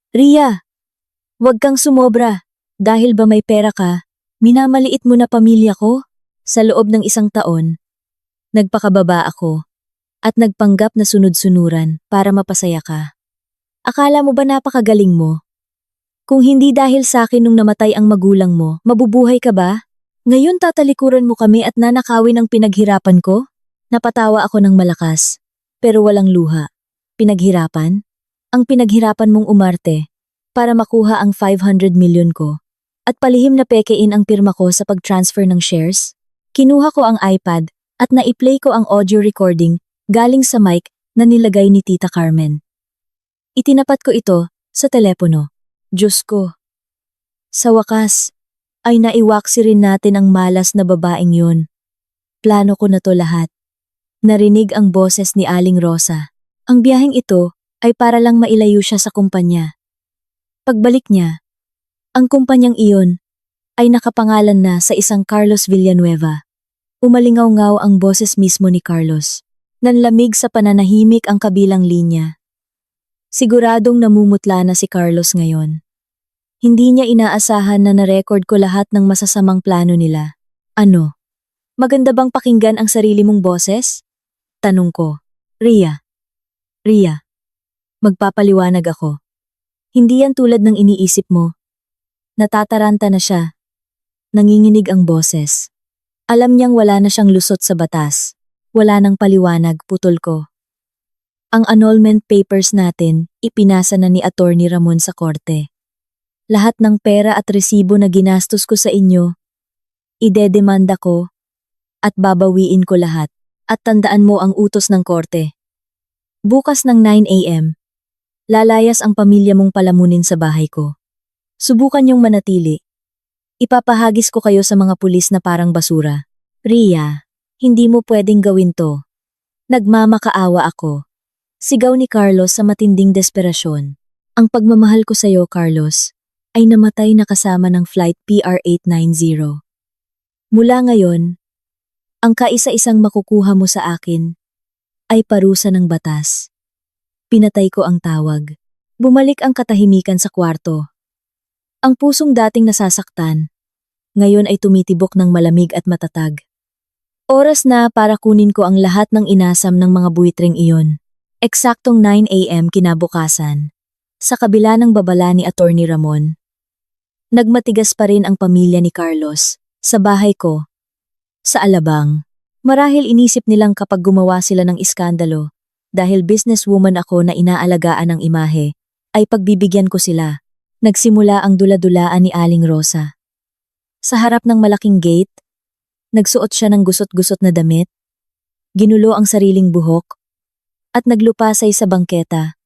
Ria, huwag kang sumobra. Dahil ba may pera ka, minamaliit mo na pamilya ko? Sa loob ng 1 taon, nagpakababa ako at nagpanggap na sunod-sunuran para mapasaya ka. Akala mo ba napakagaling mo? Kung hindi dahil sa akin nung namatay ang magulang mo, mabubuhay ka ba? Ngayon tatalikuran mo kami at nanakawin ang pinaghirapan ko? Napatawa ako ng malakas, pero walang luha. Pinaghirapan? Ang pinaghirapan mong umarte para makuha ang 500 million ko at palihim na pekein ang pirma ko sa pag-transfer ng shares? Kinuha ko ang iPad at na-play ko ang audio recording galing sa mic na nilagay ni Tita Carmen. Itinapat ko ito sa telepono. Diyos ko. Sa wakas, ay naiwaksi rin natin ang malas na babaeng yun. Plano ko na to lahat. Narinig ang boses ni Aling Rosa. Ang biyaheng ito ay para lang mailayo siya sa kumpanya. Pagbalik niya, ang kumpanyang iyon ay nakapangalan na sa isang Carlos Villanueva. Umalingaw-ngaw ang boses mismo ni Carlos. Nanlamig sa pananahimik ang kabilang linya. Siguradong namumutla na si Carlos ngayon. Hindi niya inaasahan na na-record ko lahat ng masasamang plano nila. Ano? Maganda bang pakinggan ang sarili mong boses? Tanong ko. Ria. Magpapaliwanag ako. Hindi yan tulad ng iniisip mo. Natataranta na siya. Nanginginig ang boses. Alam niyang wala na siyang lusot sa batas. Wala nang paliwanag, putol ko. Ang annulment papers natin, ipinasa na ni Attorney Ramon sa korte. Lahat ng pera at resibo na ginastos ko sa inyo, idedemanda ko at babawiin ko lahat. At tandaan mo ang utos ng korte. Bukas ng 9 a.m., lalayas ang pamilya mong palamunin sa bahay ko. Subukan niyong manatili. Ipapahagis ko kayo sa mga pulis na parang basura. Ria, hindi mo pwedeng gawin to. Nagmamakaawa ako. Sigaw ni Carlos sa matinding desperasyon. Ang pagmamahal ko sa'yo, Carlos, ay namatay na kasama ng flight PR-890. Mula ngayon, ang kaisa-isang makukuha mo sa akin ay parusa ng batas. Pinatay ko ang tawag. Bumalik ang katahimikan sa kwarto. Ang pusong dating nasasaktan, ngayon ay tumitibok ng malamig at matatag. Oras na para kunin ko ang lahat ng inasam ng mga buitreng iyon. Eksaktong 9 a.m. kinabukasan, sa kabila ng babala ni Attorney Ramon. Nagmatigas pa rin ang pamilya ni Carlos, sa bahay ko, sa Alabang. Marahil inisip nilang kapag gumawa sila ng iskandalo, dahil businesswoman ako na inaalagaan ng imahe, ay pagbibigyan ko sila. Nagsimula ang dula-dulaan ni Aling Rosa. Sa harap ng malaking gate, nagsuot siya ng gusot-gusot na damit, ginulo ang sariling buhok, at naglupasay sa bangketa.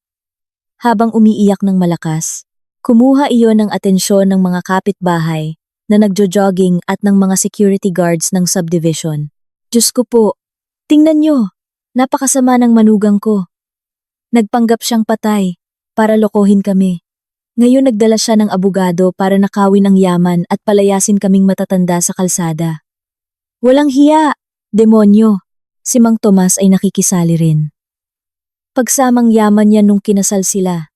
Habang umiiyak ng malakas, kumuha iyon ng atensyon ng mga kapitbahay na nagjo-jogging at ng mga security guards ng subdivision. Diyos ko po, tingnan niyo, napakasama ng manugang ko. Nagpanggap siyang patay para lokohin kami. Ngayon nagdala siya ng abogado para nakawin ang yaman at palayasin kaming matatanda sa kalsada. Walang hiya, demonyo. Si Mang Tomas ay nakikisali rin. Pagsamang yaman niya nung kinasal sila.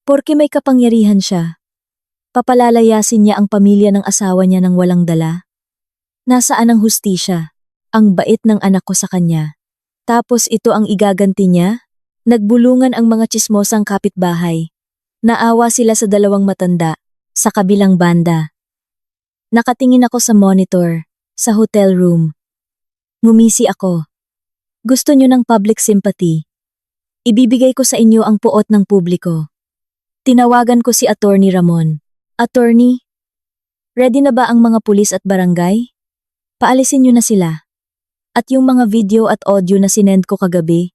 Porke may kapangyarihan siya. Papalalayasin niya ang pamilya ng asawa niya ng walang dala. Nasaan ang hustisya? Ang bait ng anak ko sa kanya. Tapos ito ang igaganti niya? Nagbulungan ang mga tsismosang kapitbahay. Naawa sila sa dalawang matanda, sa kabilang banda. Nakatingin ako sa monitor, sa hotel room. Ngumisi ako. Gusto niyo ng public sympathy? Ibibigay ko sa inyo ang puot ng publiko. Tinawagan ko si Attorney Ramon. Attorney, ready na ba ang mga pulis at barangay? Paalisin niyo na sila. At yung mga video at audio na sinend ko kagabi,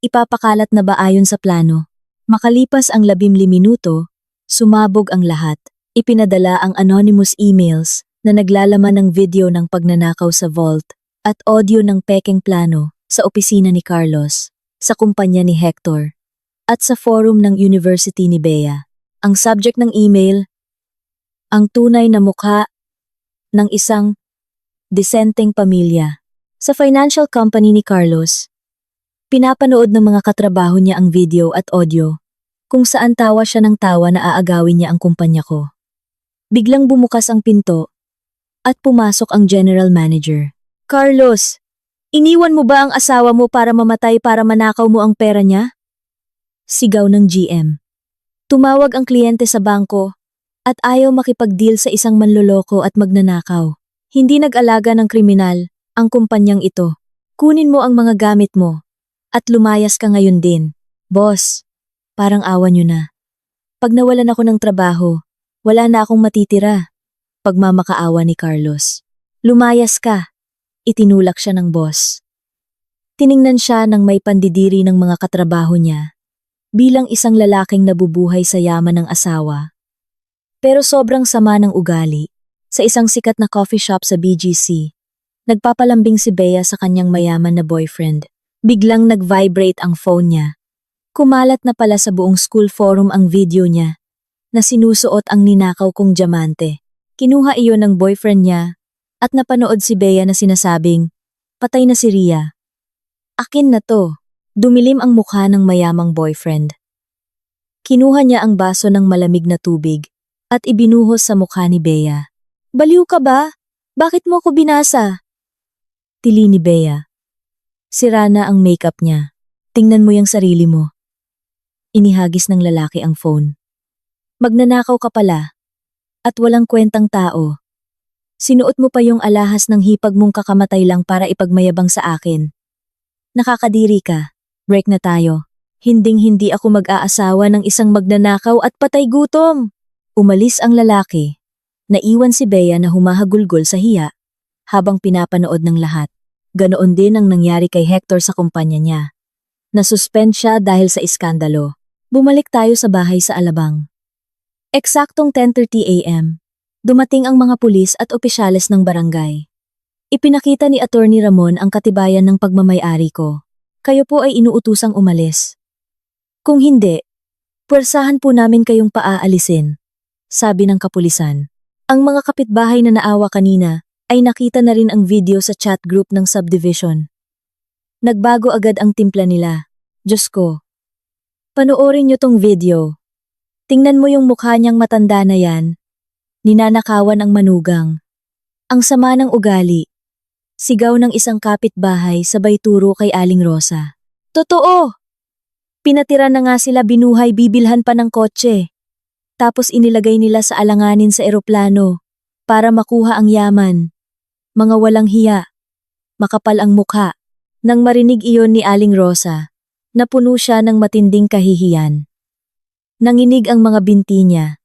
ipapakalat na ba ayon sa plano? Makalipas ang 15 minuto, sumabog ang lahat. Ipinadala ang anonymous emails na naglalaman ng video ng pagnanakaw sa vault at audio ng pekeng plano sa opisina ni Carlos, sa kumpanya ni Hector, at sa forum ng University ni Bea. Ang subject ng email, ang tunay na mukha ng isang disenteng pamilya. Sa financial company ni Carlos, pinapanood ng mga katrabaho niya ang video at audio, kung saan tawa siya ng tawa na aagawin niya ang kumpanya ko. Biglang bumukas ang pinto at pumasok ang general manager. Carlos, iniwan mo ba ang asawa mo para mamatay para manakaw mo ang pera niya? Sigaw ng GM. Tumawag ang kliyente sa bangko at ayaw makipag-deal sa isang manloloko at magnanakaw. Hindi nag-alaga ng kriminal ang kumpanyang ito. Kunin mo ang mga gamit mo at lumayas ka ngayon din. Boss, parang awa nyo na. Pag nawalan ako ng trabaho, wala na akong matitira. Pagmamakaawa ni Carlos. Lumayas ka. Itinulak siya ng boss. Tiningnan siya ng may pandidiri ng mga katrabaho niya bilang isang lalaking nabubuhay sa yaman ng asawa. Pero sobrang sama ng ugali. Sa isang sikat na coffee shop sa BGC, nagpapalambing si Bea sa kanyang mayaman na boyfriend. Biglang nag-vibrate ang phone niya. Kumalat na pala sa buong school forum ang video niya na sinusuot ang ninakaw kong diamante. Kinuha iyon ng boyfriend niya at napanood si Bea na sinasabing, patay na si Ria. Akin na to. Dumilim ang mukha ng mayamang boyfriend. Kinuha niya ang baso ng malamig na tubig at ibinuhos sa mukha ni Bea. Baliw ka ba? Bakit mo ko binasa? Tili ni Bea. Sira na ang makeup niya. Tingnan mo yung sarili mo. Inihagis ng lalaki ang phone. Magnanakaw ka pala. At walang kwentang tao. Sinuot mo pa yung alahas ng hipag mong kakamatay lang para ipagmayabang sa akin. Nakakadiri ka. Break na tayo. Hinding-hindi ako mag-aasawa ng isang magnanakaw at patay gutom. Umalis ang lalaki. Naiwan si Bea na humahagulgol sa hiya habang pinapanood ng lahat. Ganoon din ang nangyari kay Hector sa kumpanya niya. Nasuspend siya dahil sa iskandalo. Bumalik tayo sa bahay sa Alabang. Eksaktong 10:30 a.m. Dumating ang mga pulis at opisyales ng barangay. Ipinakita ni Attorney Ramon ang katibayan ng pagmamay-ari ko. Kayo po ay inuutusang umalis. Kung hindi, puwersahan po namin kayong paaalisin, sabi ng kapulisan. Ang mga kapitbahay na naawa kanina ay nakita na rin ang video sa chat group ng subdivision. Nagbago agad ang timpla nila. Diyos ko. Panoorin niyo tong video. Tingnan mo yung mukha niyang matanda na yan. Ninanakawan ang manugang. Ang sama ng ugali. Sigaw ng isang kapitbahay sabay turo kay Aling Rosa. Totoo! Pinatira na nga sila, binuhay, bibilhan pa ng kotse. Tapos inilagay nila sa alanganin sa eroplano para makuha ang yaman. Mga walang hiya. Makapal ang mukha. Nang marinig iyon ni Aling Rosa, napuno siya ng matinding kahihiyan. Nanginig ang mga binti niya.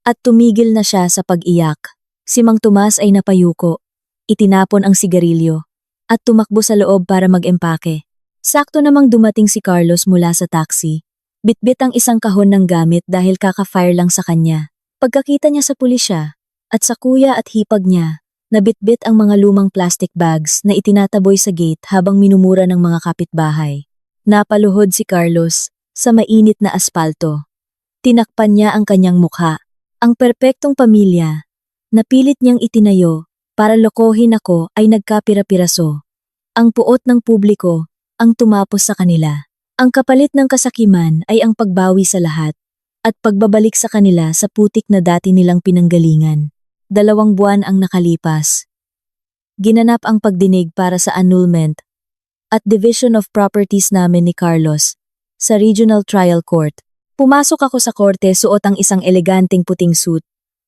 At tumigil na siya sa pag-iyak. Si Mang Tomas ay napayuko. Itinapon ang sigarilyo. At tumakbo sa loob para mag-empake. Sakto namang dumating si Carlos mula sa taxi. Bitbit ang isang kahon ng gamit dahil kaka-fire lang sa kanya. Pagkakita niya sa pulisya at sa kuya at hipag niya, nabitbit ang mga lumang plastic bags na itinataboy sa gate habang minumura ng mga kapitbahay. Napaluhod si Carlos sa mainit na aspalto. Tinakpan niya ang kanyang mukha. Ang perpektong pamilya, napilit niyang itinayo para lokohin ako ay nagkapira-piraso. Ang puot ng publiko ang tumapos sa kanila. Ang kapalit ng kasakiman ay ang pagbawi sa lahat at pagbabalik sa kanila sa putik na dati nilang pinanggalingan. 2 buwan ang nakalipas. Ginanap ang pagdinig para sa annulment at division of properties namin ni Carlos sa Regional Trial Court. Pumasok ako sa korte, suot ang isang eleganteng puting suit,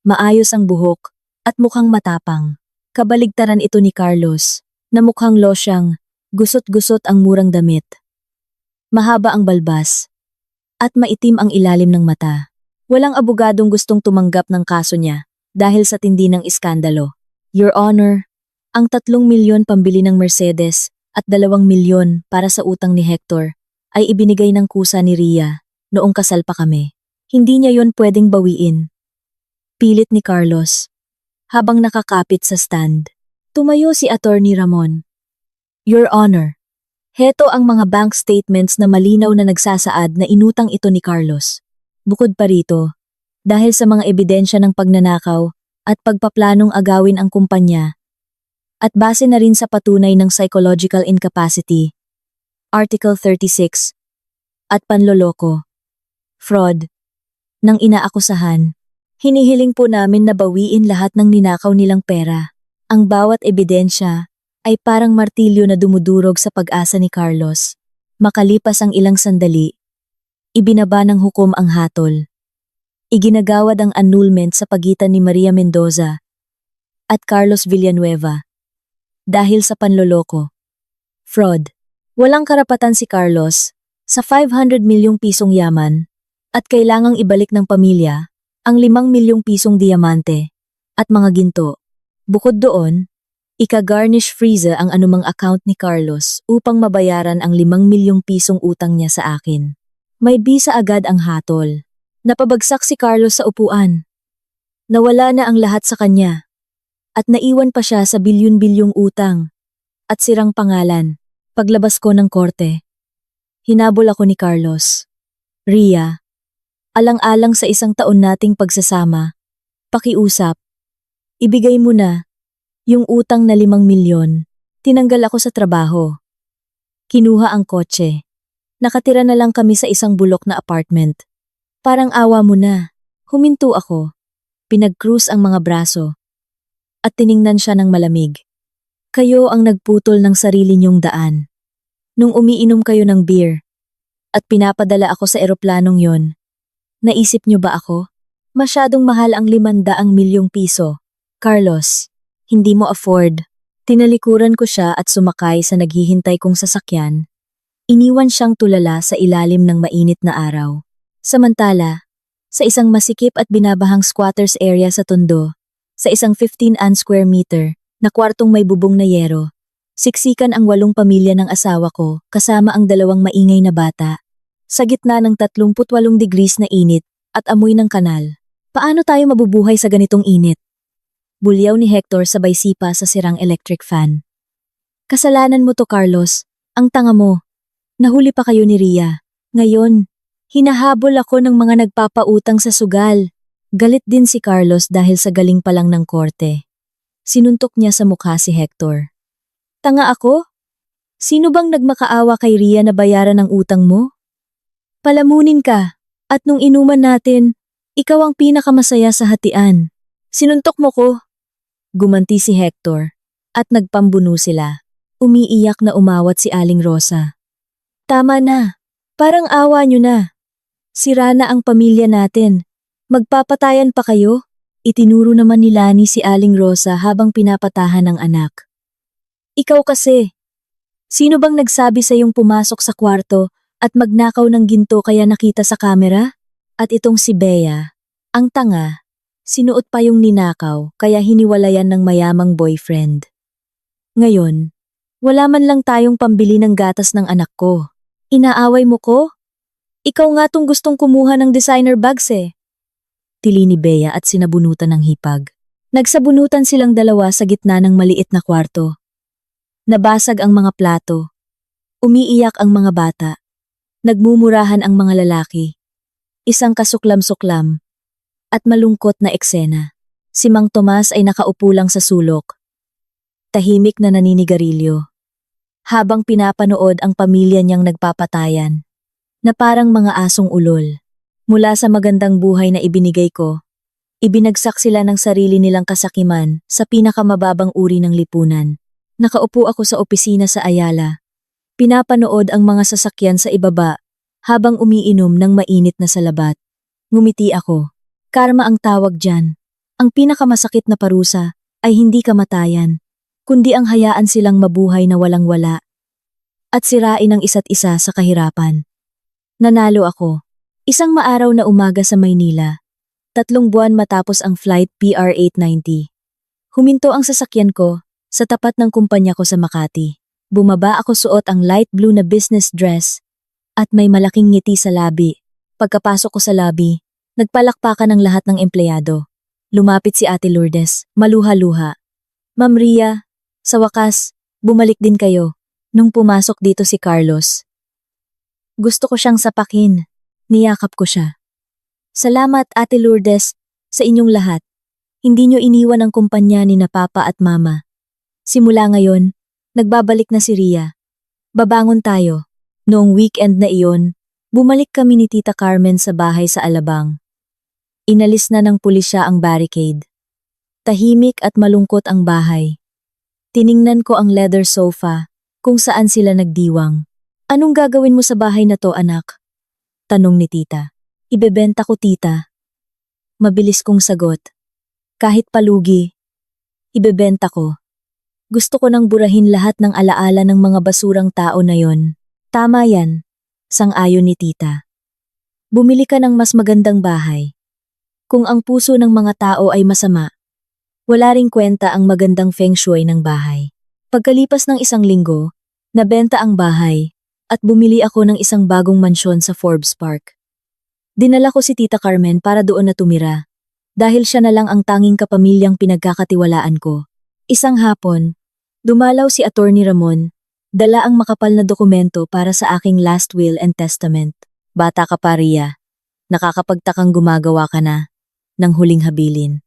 maayos ang buhok at mukhang matapang. Kabaligtaran ito ni Carlos na mukhang losyang gusot-gusot ang murang damit. Mahaba ang balbas at maitim ang ilalim ng mata. Walang abogadong gustong tumanggap ng kaso niya dahil sa tindi ng iskandalo. Your Honor, ang 3 milyon pambili ng Mercedes at 2 milyon para sa utang ni Hector ay ibinigay ng kusa ni Ria noong kasal pa kami. Hindi niya yon pwedeng bawiin. Pilit ni Carlos habang nakakapit sa stand. Tumayo si Attorney Ramon. Your Honor, heto ang mga bank statements na malinaw na nagsasaad na inutang ito ni Carlos. Bukod pa rito, dahil sa mga ebidensya ng pagnanakaw at pagpaplanong agawin ang kumpanya, at base na rin sa patunay ng psychological incapacity, Article 36, at panloloko, fraud, ng inaakusahan, Hinihiling po namin na bawiin lahat ng ninakaw nilang pera. Ang bawat ebidensya ay parang martilyo na dumudurog sa pag-asa ni Carlos. Makalipas ang ilang sandali, ibinaba ng hukom ang hatol. Iginagawad ang annulment sa pagitan ni Maria Mendoza at Carlos Villanueva dahil sa panloloko. Fraud. Walang karapatan si Carlos sa 500 milyong pisong yaman at kailangang ibalik ng pamilya ang 5 milyong pisong diamante at mga ginto. Bukod doon, ika-garnish freeze ang anumang account ni Carlos upang mabayaran ang 5 milyong pisong utang niya sa akin. May bisa agad ang hatol. Napabagsak si Carlos sa upuan. Nawala na ang lahat sa kanya at naiwan pa siya sa bilyon-bilyong utang at sirang pangalan. Paglabas ko ng korte, hinabol ako ni Carlos. Ria, alang-alang sa 1 taon nating pagsasama, pakiusap, ibigay mo na yung utang na 5 milyon. Tinanggal ako sa trabaho. Kinuha ang kotse. Nakatira na lang kami sa isang bulok na apartment. Parang awa mo na. Huminto ako. Pinag-cruise ang mga braso. At tiningnan siya ng malamig. Kayo ang nagputol ng sarili niyong daan. Nung umiinom kayo ng beer at pinapadala ako sa eroplanong yon, naisip niyo ba ako? Masyadong mahal ang 500 milyong piso. Carlos, hindi mo afford. Tinalikuran ko siya at sumakay sa naghihintay kong sasakyan. Iniwan siyang tulala sa ilalim ng mainit na araw. Samantala, sa isang masikip at binabahang squatters area sa Tondo, sa isang 15 square meter na kwartong may bubong na yero, siksikan ang 8 pamilya ng asawa ko kasama ang 2 maingay na bata. Sa gitna ng 38 degrees na init at amoy ng kanal. Paano tayo mabubuhay sa ganitong init? Bulyaw ni Hector sabay sipa sa sirang electric fan. Kasalanan mo to, Carlos. Ang tanga mo. Nahuli pa kayo ni Ria. Ngayon, hinahabol ako ng mga nagpapautang sa sugal. Galit din si Carlos dahil sa galing pa lang ng korte. Sinuntok niya sa mukha si Hector. Tanga ako? Sino bang nagmakaawa kay Ria na bayaran ang utang mo? Palamunin ka, at nung inuman natin, ikaw ang pinakamasaya sa hatian. Sinuntok mo ko. Gumanti si Hector, at nagpambuno sila. Umiiyak na umawat si Aling Rosa. Tama na, parang awa nyo na. Sira na ang pamilya natin. Magpapatayan pa kayo? Itinuro naman ni Lani si Aling Rosa habang pinapatahan ng anak. Ikaw kasi. Sino bang nagsabi sa iyong pumasok sa kwarto at magnakaw ng ginto kaya nakita sa kamera? At itong si Bea, ang tanga, sinuot pa yung ninakaw kaya hiniwalayan ng mayamang boyfriend. Ngayon, wala man lang tayong pambili ng gatas ng anak ko. Inaaway mo ko? Ikaw nga tong gustong kumuha ng designer bags eh. Tili ni Bea at sinabunutan ng hipag. Nagsabunutan silang dalawa sa gitna ng maliit na kwarto. Nabasag ang mga plato. Umiiyak ang mga bata. Nagmumurahan ang mga lalaki. Isang kasuklam-suklam. At malungkot na eksena. Si Mang Tomas ay nakaupo lang sa sulok. Tahimik na naninigarilyo. Habang pinapanood ang pamilya niyang nagpapatayan. Na parang mga asong ulol. Mula sa magandang buhay na ibinigay ko, ibinagsak sila ng sarili nilang kasakiman sa pinakamababang uri ng lipunan. Nakaupo ako sa opisina sa Ayala. Pinapanood ang mga sasakyan sa ibaba habang umiinom ng mainit na salabat. Ngumiti ako. Karma ang tawag dyan. Ang pinakamasakit na parusa ay hindi kamatayan, kundi ang hayaan silang mabuhay na walang-wala at sirain ang isa't isa sa kahirapan. Nanalo ako. Isang maaraw na umaga sa Maynila. 3 buwan matapos ang flight PR-890. Huminto ang sasakyan ko sa tapat ng kumpanya ko sa Makati. Bumaba ako suot ang light blue na business dress at may malaking ngiti sa labi. Pagkapasok ko sa lobby, nagpalakpakan ang lahat ng empleyado. Lumapit si Ate Lourdes, maluha-luha. Ma'am Ria, sa wakas, bumalik din kayo. Nung pumasok dito si Carlos. Gusto ko siyang sapakin. Niyakap ko siya. Salamat Ate Lourdes sa inyong lahat. Hindi niyo iniwan ang kumpanya ni na Papa at Mama. Simula ngayon, nagbabalik na si Ria. Babangon tayo. Noong weekend na iyon, bumalik kami ni Tita Carmen sa bahay sa Alabang. Inalis na ng pulisya ang barricade. Tahimik at malungkot ang bahay. Tiningnan ko ang leather sofa, kung saan sila nagdiwang. Anong gagawin mo sa bahay na to, anak? Tanong ni tita. Ibebenta ko, tita. Mabilis kong sagot. Kahit palugi, ibebenta ko. Gusto ko nang burahin lahat ng alaala ng mga basurang tao na yon. Tama yan, sang-ayon ni tita. Bumili ka ng mas magandang bahay. Kung ang puso ng mga tao ay masama, wala ring kwenta ang magandang feng shui ng bahay. Pagkalipas ng 1 linggo, nabenta ang bahay at bumili ako ng isang bagong mansyon sa Forbes Park. Dinala ko si Tita Carmen para doon na tumira, dahil siya na lang ang tanging kapamilyang pinagkakatiwalaan ko. Isang hapon, dumalaw si Attorney Ramon, dala ang makapal na dokumento para sa aking last will and testament. Bata ka pa, Ria. Nakakapagtakang gumagawa ka na ng huling habilin.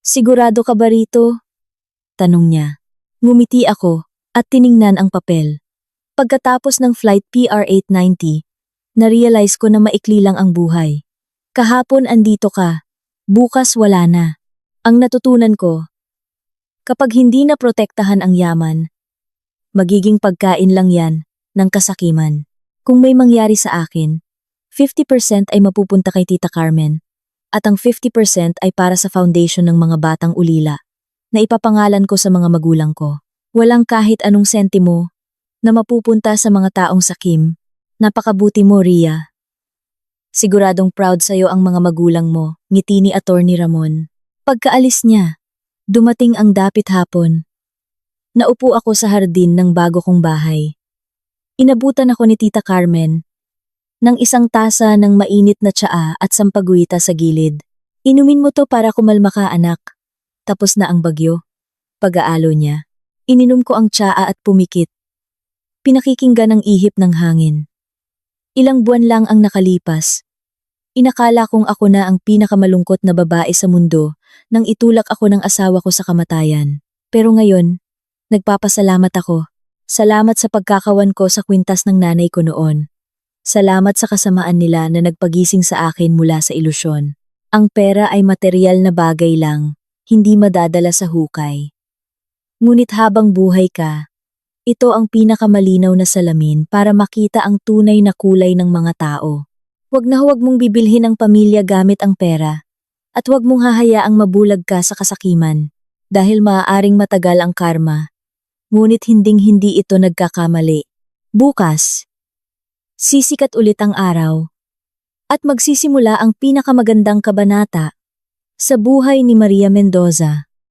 Sigurado ka ba rito? Tanong niya. Ngumiti ako at tiningnan ang papel. Pagkatapos ng flight PR-890, na-realize ko na maikli lang ang buhay. Kahapon andito ka, bukas wala na. Ang natutunan ko, kapag hindi na protektahan ang yaman, magiging pagkain lang yan ng kasakiman. Kung may mangyari sa akin, 50% ay mapupunta kay Tita Carmen at ang 50% ay para sa foundation ng mga batang ulila na ipapangalan ko sa mga magulang ko. Walang kahit anong sentimo na mapupunta sa mga taong sakim. Napakabuti mo, Ria. Siguradong proud sa'yo ang mga magulang mo, ngiti ni Attorney Ramon. Pagkaalis niya, dumating ang dapit hapon. Naupo ako sa hardin ng bago kong bahay. Inabutan ako ni Tita Carmen ng isang tasa ng mainit na tsaa at sampaguita sa gilid. Inumin mo to para kumalma ka, anak. Tapos na ang bagyo. Pag-aalo niya. Ininom ko ang tsaa at pumikit. Pinakikinggan ang ihip ng hangin. Ilang buwan lang ang nakalipas. Inakala kong ako na ang pinakamalungkot na babae sa mundo nang itulak ako ng asawa ko sa kamatayan. Pero ngayon, nagpapasalamat ako. Salamat sa pagkakawan ko sa kwintas ng nanay ko noon. Salamat sa kasamaan nila na nagpagising sa akin mula sa ilusyon. Ang pera ay materyal na bagay lang, hindi madadala sa hukay. Ngunit habang buhay ka, ito ang pinakamalinaw na salamin para makita ang tunay na kulay ng mga tao. Huwag na huwag mong bibilhin ang pamilya gamit ang pera. At huwag mong hahayaang mabulag ka sa kasakiman, dahil maaaring matagal ang karma. Ngunit hinding-hindi ito nagkakamali. Bukas, sisikat ulit ang araw. At magsisimula ang pinakamagandang kabanata sa buhay ni Maria Mendoza.